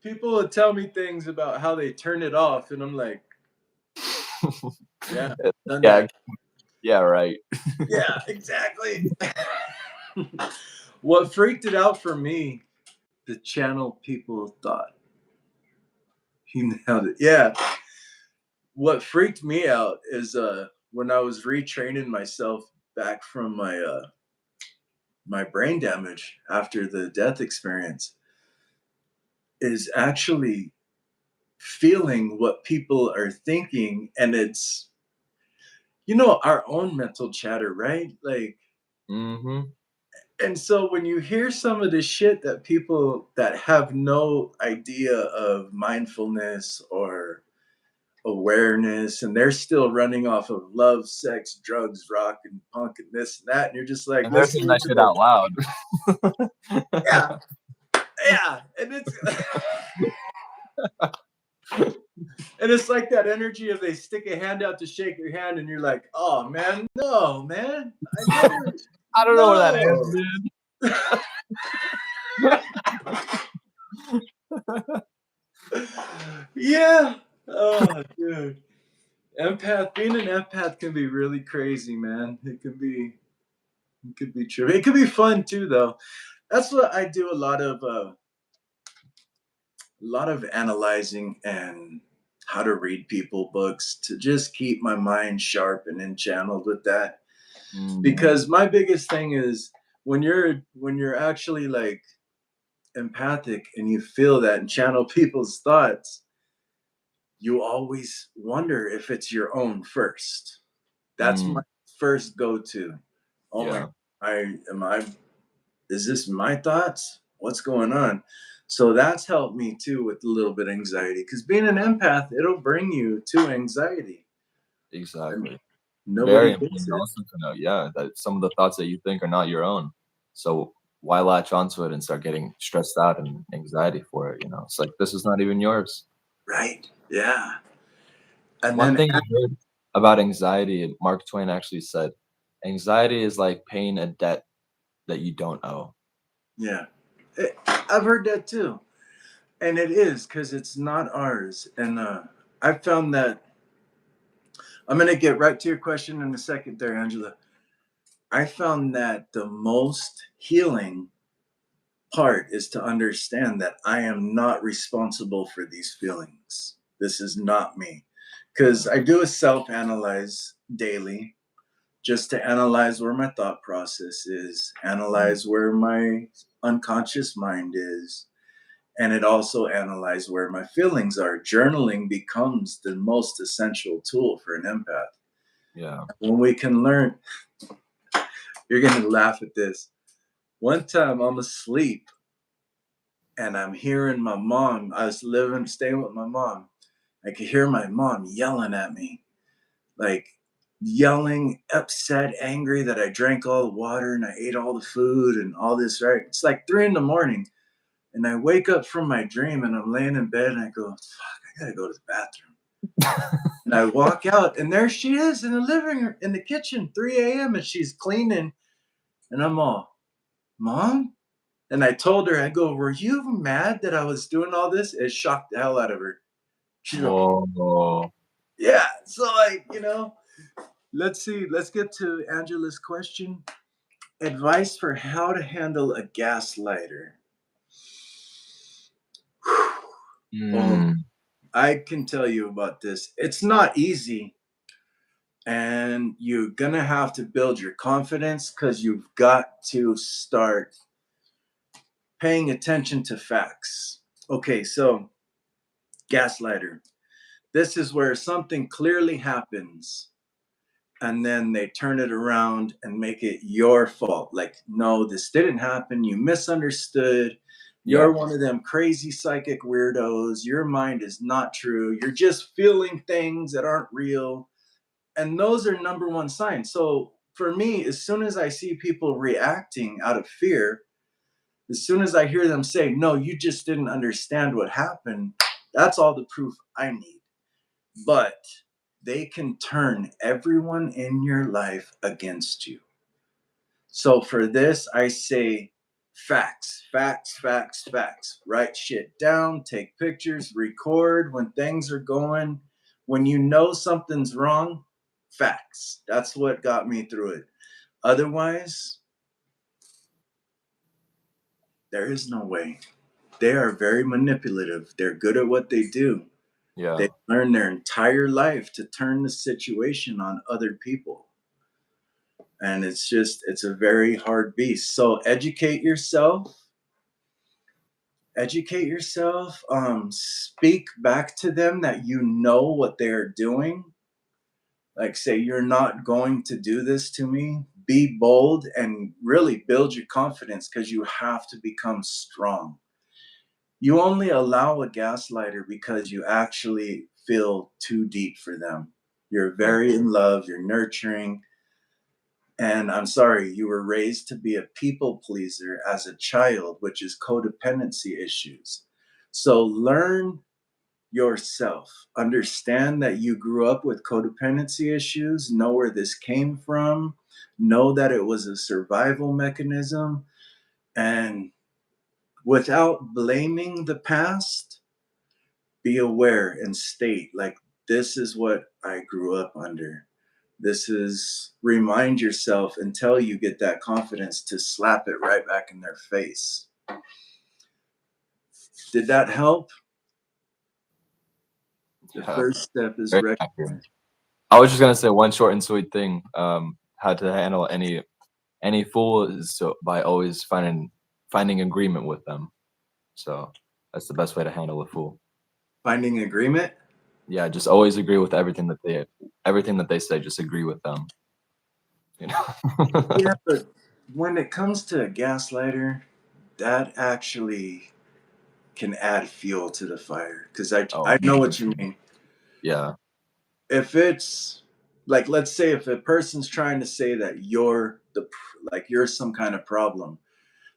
people would tell me things about how they turn it off, and I'm like, yeah, done Yeah, that. yeah, right. Yeah, exactly. What freaked it out for me The channel people thought. He nailed it. Yeah. What freaked me out is when I was retraining myself back from my brain damage after the death experience is actually feeling what people are thinking, and it's our own mental chatter, right? Like, Mm-hmm. and so when you hear some of the shit that people that have no idea of mindfulness or awareness, and they're still running off of love, sex, drugs, rock, and punk, and this and that, and you're just like And they're saying listening that to shit the out loud. yeah, yeah, and it's and it's like that energy of they stick a hand out to shake your hand, and you're like, oh man, no, man, I never, I don't know where that is, no. Yeah. Oh, dude. Being an empath can be really crazy, man. It could be true. It could be fun too, though. That's what I do a lot of analyzing and how to read people books to just keep my mind sharp and enchanneled with that. Mm, Because my biggest thing is when you're actually like empathic and you feel that and channel people's thoughts, you always wonder if it's your own first. That's my mm, first go-to. Oh my, yeah, I is this my thoughts? What's going on? So that's helped me too with a little bit of anxiety because being an empath, it'll bring you to anxiety. I mean, exactly. Very nobody gets important it. also to know, yeah, that some of the thoughts that you think are not your own. So why latch onto it and start getting stressed out and anxiety for it? It's like this is not even yours. Right. Yeah. And One then, thing I heard about anxiety, Mark Twain actually said, anxiety is like paying a debt that you don't owe. yeah, I've heard that too. And it is because it's not ours. And I found that I'm going to get right to your question in a second there, Angela. I found that the most healing part is to understand that I am not responsible for these feelings. This is not me. Because Yeah. I do a self analyze daily just to analyze where my thought process is, Mm, analyze where my unconscious mind is, and it also analyze where my feelings are. Journaling becomes the most essential tool for an empath. yeah. When we can learn, you're going to laugh at this. One time I'm asleep and I'm hearing my mom. I was staying with my mom. I could hear my mom yelling at me, like yelling, upset, angry that I drank all the water and I ate all the food and all this, right? It's like 3 a.m. And I wake up from my dream and I'm laying in bed and I go, fuck, I gotta go to the bathroom. And I walk out and there she is in the living room, in the kitchen, 3 a.m. and she's cleaning. And I'm all, Mom? And I told her, I go, were you mad that I was doing all this? It shocked the hell out of her. She's like, Whoa. yeah. So like, let's see. Let's get to Angela's question. Advice for how to handle a gaslighter. Oh, Mm, I can tell you about this. It's not easy, and you're gonna have to build your confidence because you've got to start paying attention to facts. Okay, so gaslighter. This is where something clearly happens and then they turn it around and make it your fault. Like, no, this didn't happen. You misunderstood. You're yeah. one of them crazy psychic weirdos. Your mind is not true. You're just feeling things that aren't real. And those are number one signs. So for me, as soon as I see people reacting out of fear, as soon as I hear them say, no, you just didn't understand what happened, that's all the proof I need. But they can turn everyone in your life against you. So for this, I say facts, facts, facts, facts. Write shit down, take pictures, record when things are going. When you know something's wrong, facts. That's what got me through it. Otherwise, there is no way. They are very manipulative. They're good at what they do. Yeah. They learn their entire life to turn the situation on other people. And it's a very hard beast. So educate yourself, speak back to them that you know what they're doing. Like, say, you're not going to do this to me. Be bold and really build your confidence, because you have to become strong. You only allow a gaslighter because you actually feel too deep for them. You're Mm. very in love, you're nurturing. And I'm sorry, you were raised to be a people pleaser as a child, which is codependency issues. So learn yourself. Understand that you grew up with codependency issues, know where this came from, know that it was a survival mechanism, and without blaming the past, be aware and state, like, this is what I grew up under. This is, remind yourself until you get that confidence to slap it right back in their face. Did that help? The Yeah. first step is Very accurate. recognize. I was just gonna say one short and sweet thing. How to handle any fool is by always finding agreement with them. So that's the best way to handle a fool. Finding agreement. Yeah, just always agree with everything that they say. Just agree with them. You know. Yeah, but when it comes to a gaslighter, that actually can add fuel to the fire, because I Oh, know for what you sure. mean. Yeah. If it's like, let's say if a person's trying to say that like you're some kind of problem.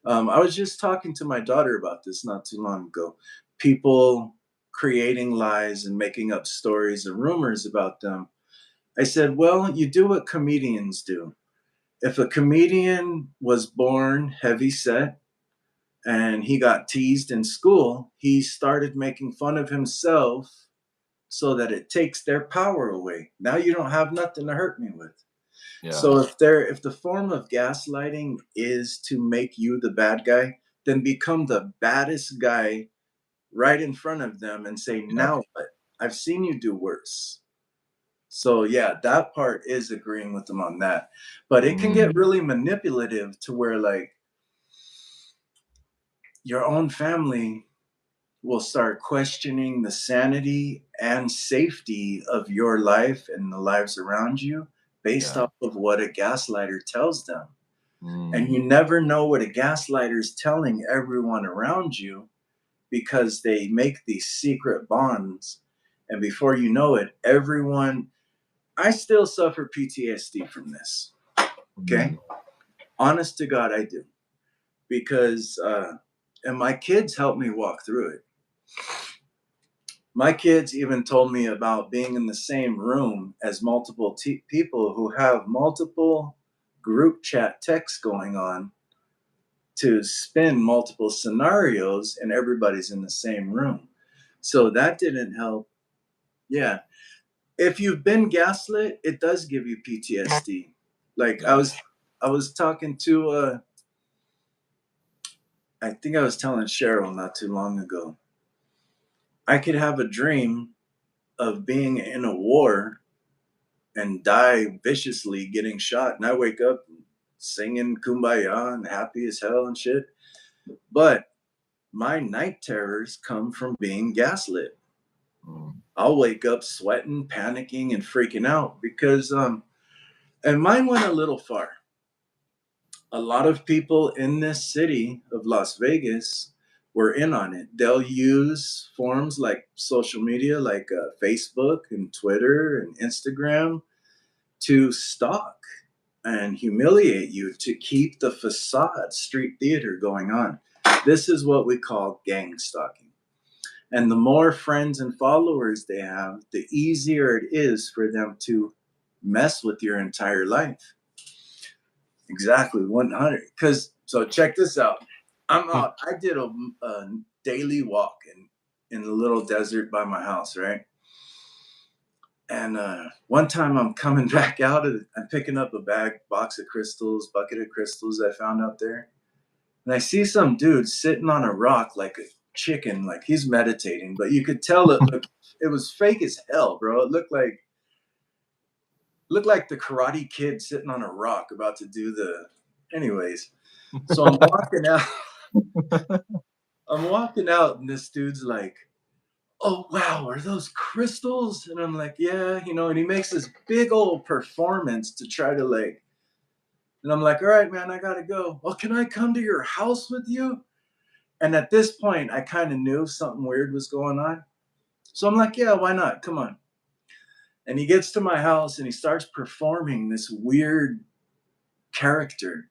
I was just talking to my daughter about this not too long ago. People creating lies and making up stories and rumors about them. I said, well, you do what comedians do. If a comedian was born heavy set and he got teased in school, he started making fun of himself so that it takes their power away. Now you don't have nothing to hurt me with. Yeah. So if the form of gaslighting is to make you the bad guy, then become the baddest guy right in front of them and say, Yeah. now what? I've seen you do worse. So yeah, that part is agreeing with them on that. But it can get Mm, really manipulative to where, like, your own family will start questioning the sanity and safety of your life and the lives around you based yeah. off of what a gaslighter tells them. And Mm, you never know what a gaslighter is telling everyone around you, because they make these secret bonds. And before you know it, everyone, I still suffer PTSD from this. Okay. mm, Honest to God, I do. Because, and my kids help me walk through it. My kids even told me about being in the same room as multiple people who have multiple group chat texts going on to spin multiple scenarios, and everybody's in the same room. So that didn't help. Yeah. If you've been gaslit, it does give you PTSD. Like, yeah. I was talking to I think I was telling Cheryl not too long ago. I could have a dream of being in a war and die viciously getting shot, and I wake up singing kumbaya and happy as hell and shit. But my night terrors come from being gaslit. Mm, I'll wake up sweating, panicking, and freaking out because and mine went a little far. A lot of people in this city of Las Vegas were in on it. They'll use forms like social media, like Facebook and Twitter and Instagram, to stalk and humiliate you to keep the facade street theater going on. This is what we call gang stalking. And the more friends and followers they have, the easier it is for them to mess with your entire life. Exactly, 100. Because, so check this out. I'm out. I did a daily walk in the little desert by my house, right? And one time I'm coming back out of, I'm picking up a box of crystals, bucket of crystals I found out there. And I see some dude sitting on a rock like a chicken, like he's meditating, but you could tell it was fake as hell, bro. It looked like the Karate Kid sitting on a rock about to do the. Anyways, so I'm walking out. I'm walking out, and this dude's like, "Oh wow, are those crystals?" And I'm like, "Yeah, you know." And he makes this big old performance to try to like. And I'm like, "All right, man, I gotta go. Well, can I come to your house with you?" And at this point, I kind of knew something weird was going on. So I'm like, "Yeah, why not? Come on." And he gets to my house and he starts performing this weird character.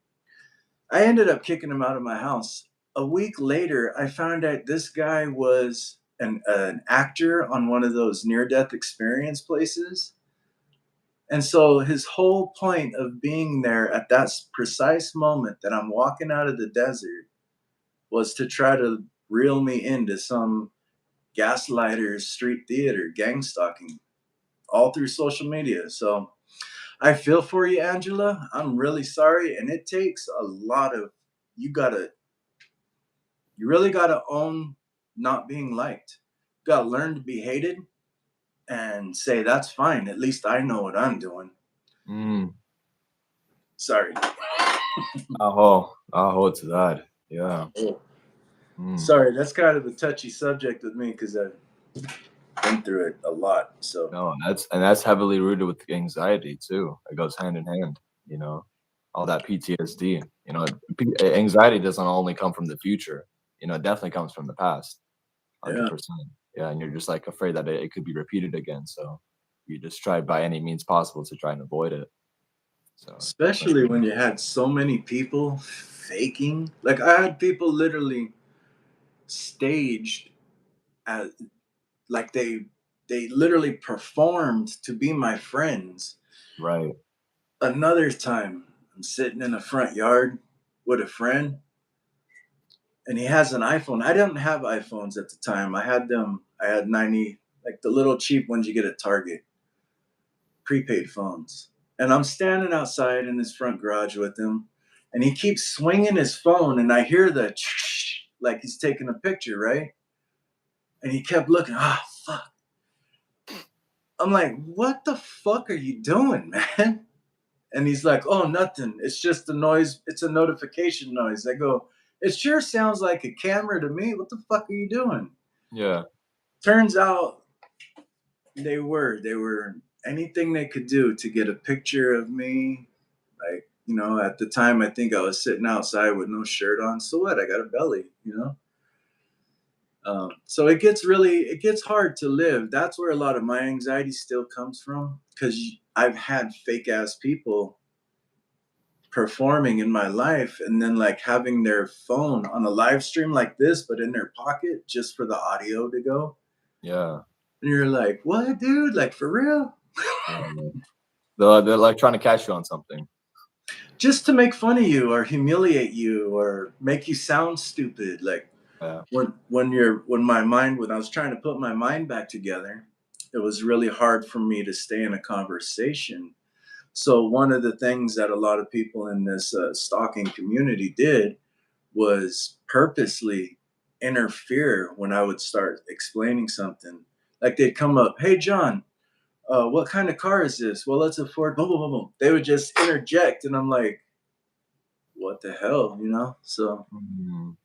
I ended up kicking him out of my house. A week later, I found out this guy was an actor on one of those near death experience places. And so his whole point of being there at that precise moment that I'm walking out of the desert was to try to reel me into some gaslighters street theater gang stalking all through social media. So I feel for you, Angela. I'm really sorry. And it takes a lot of, you gotta you really got to own not being liked. You got to learn to be hated and say, that's fine. At least I know what I'm doing. Mm. Sorry. Aho to that. Yeah. Mm. Sorry, that's kind of a touchy subject with me because I've been through it a lot. So, No, that's heavily rooted with anxiety too. It goes hand in hand, you know, all that PTSD. You know, anxiety doesn't only come from the future. You know, it definitely comes from the past, yeah. 100%. Yeah, and you're just like afraid that it could be repeated again. So you just try by any means possible to try and avoid it. So Especially definitely, when you had so many people faking. Like, I had people literally staged as, like, they literally performed to be my friends. right. Another time, I'm sitting in a front yard with a friend, and he has an iPhone. I didn't have iPhones at the time. I had them. I had 90, like the little cheap ones you get at Target, prepaid phones. And I'm standing outside in his front garage with him, and he keeps swinging his phone, and I hear the like he's taking a picture, right? And he kept looking. Ah, fuck. I'm like, what the fuck are you doing, man? And he's like, "Oh, nothing. It's just a noise. It's a notification noise." I go, "It sure sounds like a camera to me. What the fuck are you doing?" Yeah. Turns out they were anything they could do to get a picture of me. Like, at the time, I think I was sitting outside with no shirt on. So what? I got a belly. So it gets hard to live. That's where a lot of my anxiety still comes from because I've had fake ass people performing in my life and then like having their phone on a live stream like this but in their pocket just for the audio to go, Yeah. and you're like, what, dude, like for real? Yeah, man. They're like trying to catch you on something. Just to make fun of you or humiliate you or make you sound stupid. Like Yeah. when I was trying to put my mind back together, it was really hard for me to stay in a conversation. So one of the things that a lot of people in this stalking community did was purposely interfere when I would start explaining something. Like they'd come up, "Hey, John, what kind of car is this?" "Well, it's a Ford." Boom, boom, boom, boom. They would just interject, and I'm like, "What the hell?" So Mm.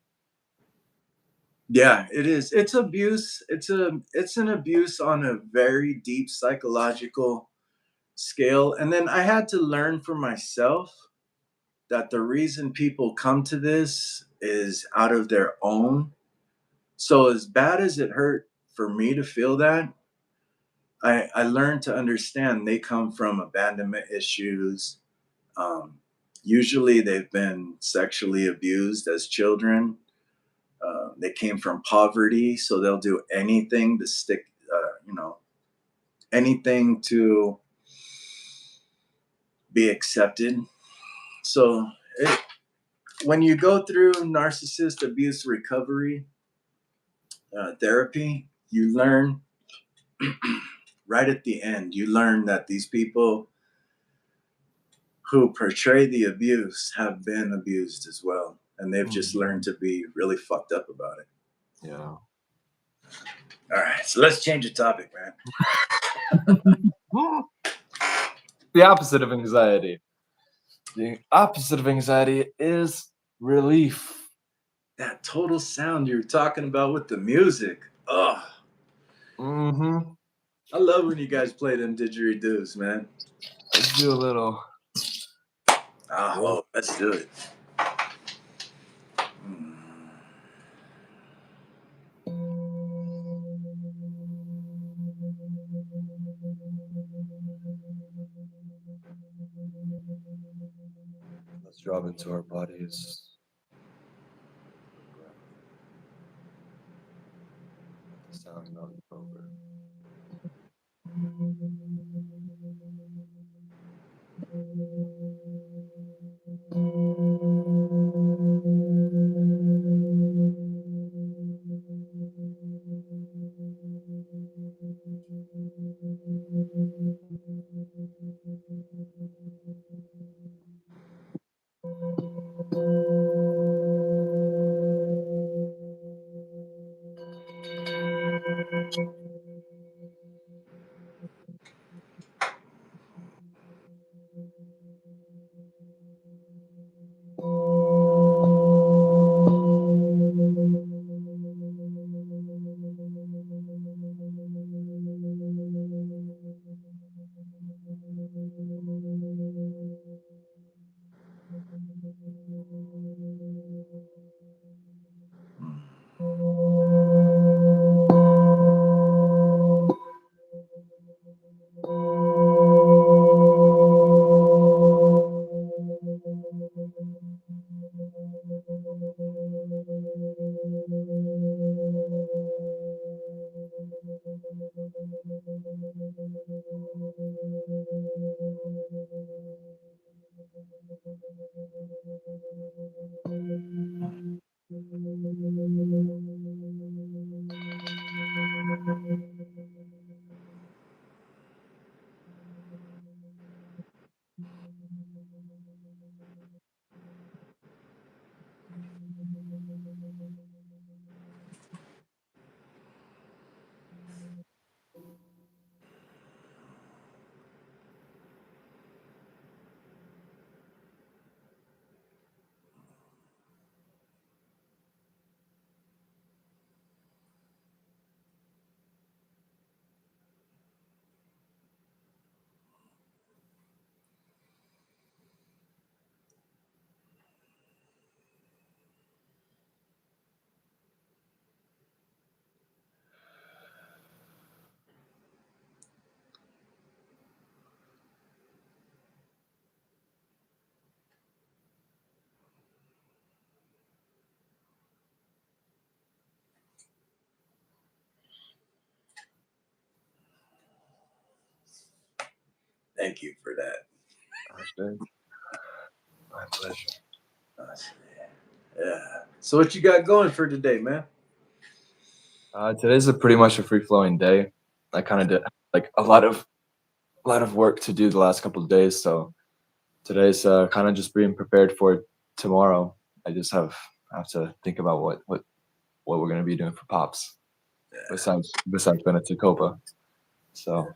yeah, it is. It's abuse. It's an abuse on a very deep psychological scale. And then I had to learn for myself that the reason people come to this is out of their own. So as bad as it hurt for me to feel that, I learned to understand they come from abandonment issues. Um, Usually they've been sexually abused as children. They came from poverty, so they'll do anything to stick, anything to be accepted. So when you go through narcissist abuse recovery therapy, you learn right at the end, you learn that these people who portray the abuse have been abused as well. And they've just learned Mhm. to be really fucked up about it. Yeah. All right, so let's change the topic, man. The opposite of anxiety. The opposite of anxiety is relief. That total sound you were talking about with the music. Oh, Mm-hmm. I love when you guys play them didgeridoos, man. Let's do a little. Oh, let's do it. Mm. Let's drop into our bodies. Let the sound melt over. Thank you for that. Okay. My pleasure. Yeah. So what you got going for today, man? Today's pretty much a free-flowing day. I kind of did like a lot of work to do the last couple of days, so today's kind of just being prepared for tomorrow. I just have to think about what we're gonna be doing for pops besides Benedict Copa. So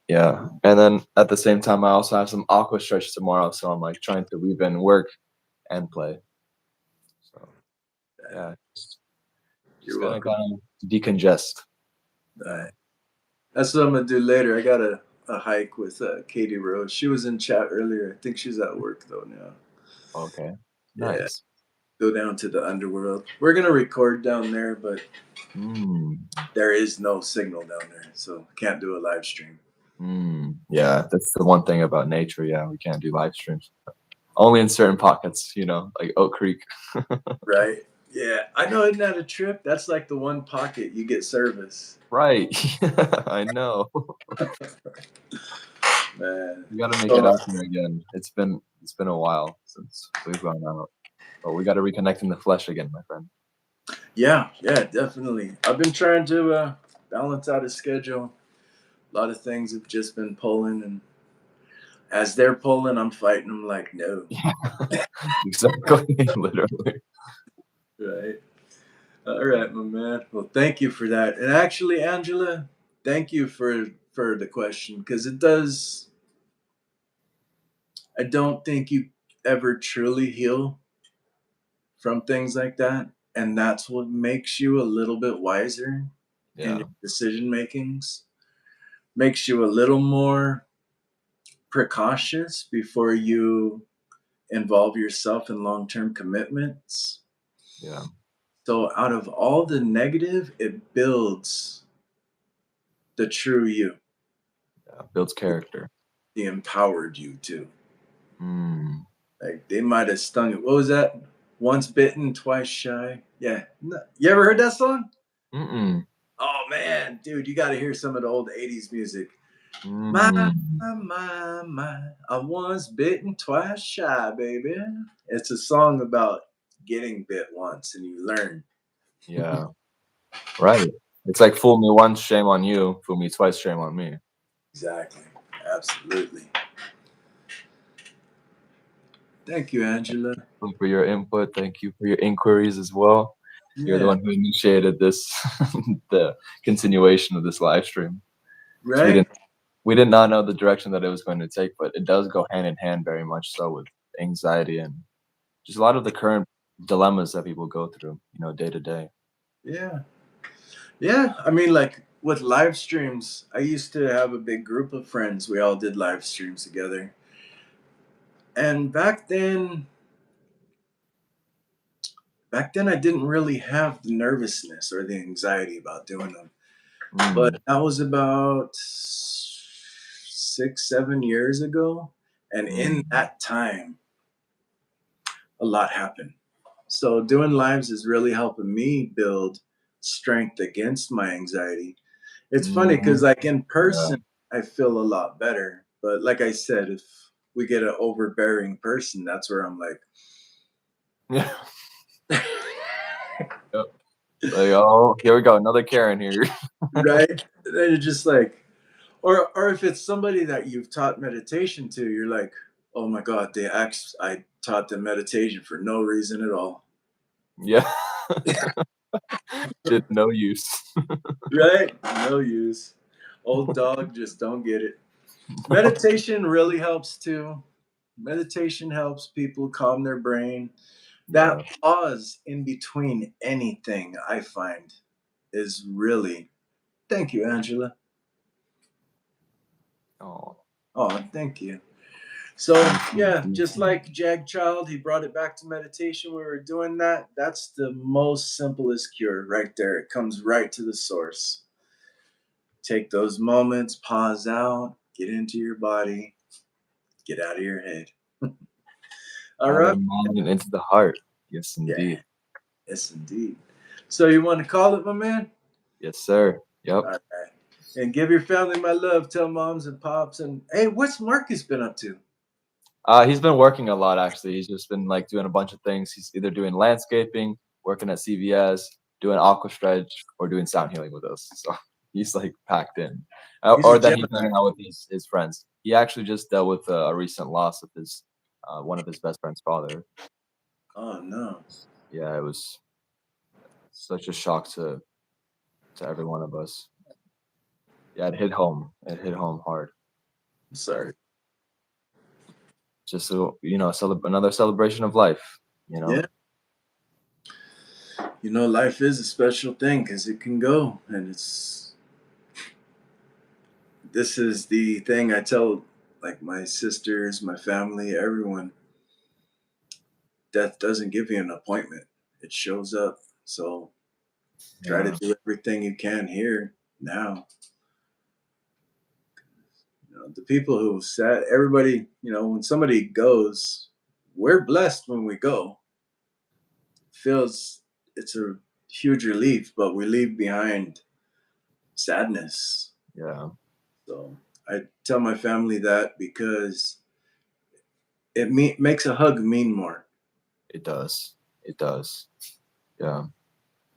yeah, and then at the same time, I also have some aqua stretch tomorrow, so I'm like trying to weave in work and play. So yeah, just You're gonna welcome. kind of decongest. All right. That's what I'm gonna do later. I got a hike with Katie Rose. She was in chat earlier. I think she's at work though now. Okay, Yeah. nice. Go down to the underworld. We're gonna record down there, but there is no signal down there, so can't do a live stream. Yeah, that's the one thing about nature. Yeah, we can't do live streams. Only in certain pockets, like Oak Creek. Right? Yeah. I know, isn't that a trip? That's like the one pocket you get service. Right. I know. Man. We gotta make it out there again. It's been a while since we've gone out. But we gotta reconnect in the flesh again, my friend. Yeah, definitely. I've been trying to balance out a schedule. A lot of things have just been pulling, and as they're pulling, I'm fighting them like, no. Yeah. Exactly. Literally. Right. All right, my man. Well, thank you for that. And actually, Angela, thank you for the question because it does. I don't think you ever truly heal from things like that, and that's what makes you a little bit wiser in Yeah. your decision makings. Makes you a little more precautious before you involve yourself in long-term commitments. Yeah. So out of all the negative, it builds the true you, Yeah. Builds character. the empowered you too. Mm. Like they might have stung it. What was that? Once bitten, twice shy. Yeah. You ever heard that song? Mm-mm. Oh man, dude, you got to hear some of the old '80s music. My, Mm. my, I once bitten, twice shy, baby. It's a song about getting bit once and you learn. Yeah. Right. It's like fool me once, shame on you. Fool me twice, shame on me. Exactly. Absolutely. Thank you, Angela. Thank you for your input. Thank you for your inquiries as well. You're the Yeah. one who initiated this, the continuation of this live stream. So Right? we did not know the direction that it was going to take, but it does go hand in hand very much so with anxiety and just a lot of the current dilemmas that people go through, day to day. Yeah. Yeah. I mean, like with live streams, I used to have a big group of friends. We all did live streams together. And back then I didn't really have the nervousness or the anxiety about doing them. But Mm, that was about 6, 7 years ago. And in mm, that time, a lot happened. So doing lives is really helping me build strength against my anxiety. It's funny mhm, because like in yeah. person, I feel a lot better. But like I said, if we get an overbearing person, that's where I'm like, Yeah. Yep. Like, oh, here we go, another Karen here. right? Then you're just like, or if it's somebody that you've taught meditation to, you're like, oh my god, I taught them meditation for no reason at all. Yeah. Did no use. Right? No use. Old dog just don't get it. Meditation really helps too. Meditation helps people calm their brain. Yeah. That pause in between anything, I find, is really. Thank you, Angela. Oh, Oh, thank you. So thank you. yeah, Thank just you. like Jag Child, he brought it back to meditation. We were doing that. That's the most simplest cure right there. It comes right to the source. Take those moments, pause out, get into your body, get out of your head. All Out of right. the mind and into the heart. Yes, Yeah. indeed. Yes, indeed. So you want to call it, my man? Yes, sir. Yep. All right. And give your family my love. Tell moms and pops. And hey, what's Marcus been up to? He's been working a lot actually. He's just been like doing a bunch of things. He's either doing landscaping, working at CVS, doing aqua stretch, or doing sound healing with us. So he's like packed in, He's a or that he's Gemini. hanging out with his friends. He actually just dealt with a recent loss of his one of his best friend's father. Oh no. Yeah, it was such a shock to every one of us. Yeah, it hit home. It hit home hard. I'm So sorry. just another celebration of life. You know. Yeah. Life is a special thing because it can go, and this is the thing I tell like my sisters, my family, everyone. Death doesn't give you an appointment; it shows up. So try to Yeah. do everything you can here now. The people who said everybody, when somebody goes, we're blessed when we go. Feels it's a huge relief, but we leave behind sadness. Yeah. So I tell my family that because makes a hug mean more. It does. It does. Yeah.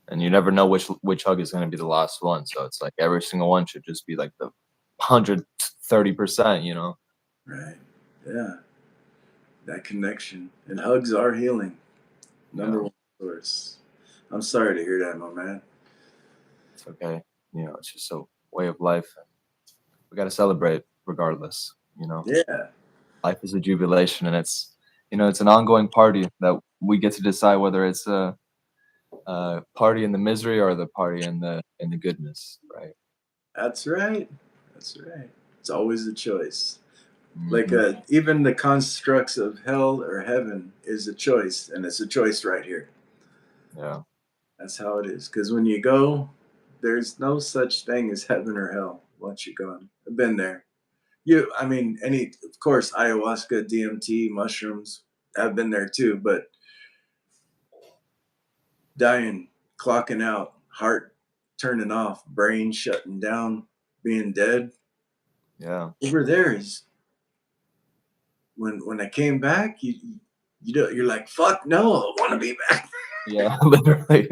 And you never know which hug is going to be the last one. So it's like every single one should just be like the 130%, you know? Right. Yeah. That connection. And hugs are healing. Number Yeah. one source. I'm sorry to hear that, my man. It's okay. It's just a way of life. We got to celebrate regardless. Yeah, Life is a jubilation, and it's an ongoing party that we get to decide whether it's a party in the misery or the party in the goodness, right? that's right. That's right. It's always a choice. Like Hmm. even the constructs of hell or heaven is a choice, and it's a choice right here. Yeah. That's how it is. Because when you go, there's no such thing as heaven or hell once you're gone. I've been there. I mean, of course, ayahuasca, DMT, mushrooms, I've been there too, but dying, clocking out, heart turning off, brain shutting down, being dead. Yeah. Over there is when I came back, you're like, fuck no, I want to be back. Yeah. Literally.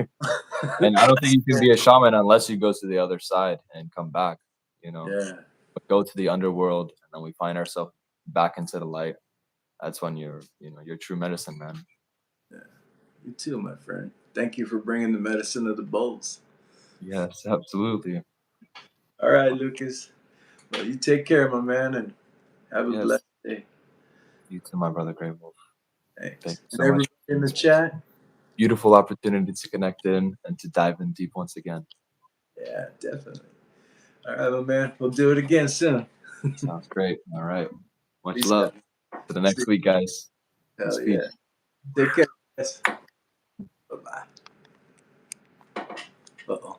And I don't think you can be a shaman unless you go to the other side and come back. You know, Yeah, but go to the underworld, and then we find ourselves back into the light. That's when you're true medicine, man. yeah. You too, my friend. Thank you for bringing the medicine of the bowls. Yes, absolutely. All right, Lucas. Well, you take care, my man, and have a Yes, blessed day. you too, my brother Grey Wolf. Thank Thanks. you And so much everybody for in the this chat, beautiful opportunity to connect in and to dive in deep once again. yeah, definitely. All right, my man. We'll do it again soon. Sounds great. All right. Much Peace love. out. To the See next week, guys. you. Peace, Hell peace. yeah. Take care, guys. Bye bye. Uh oh.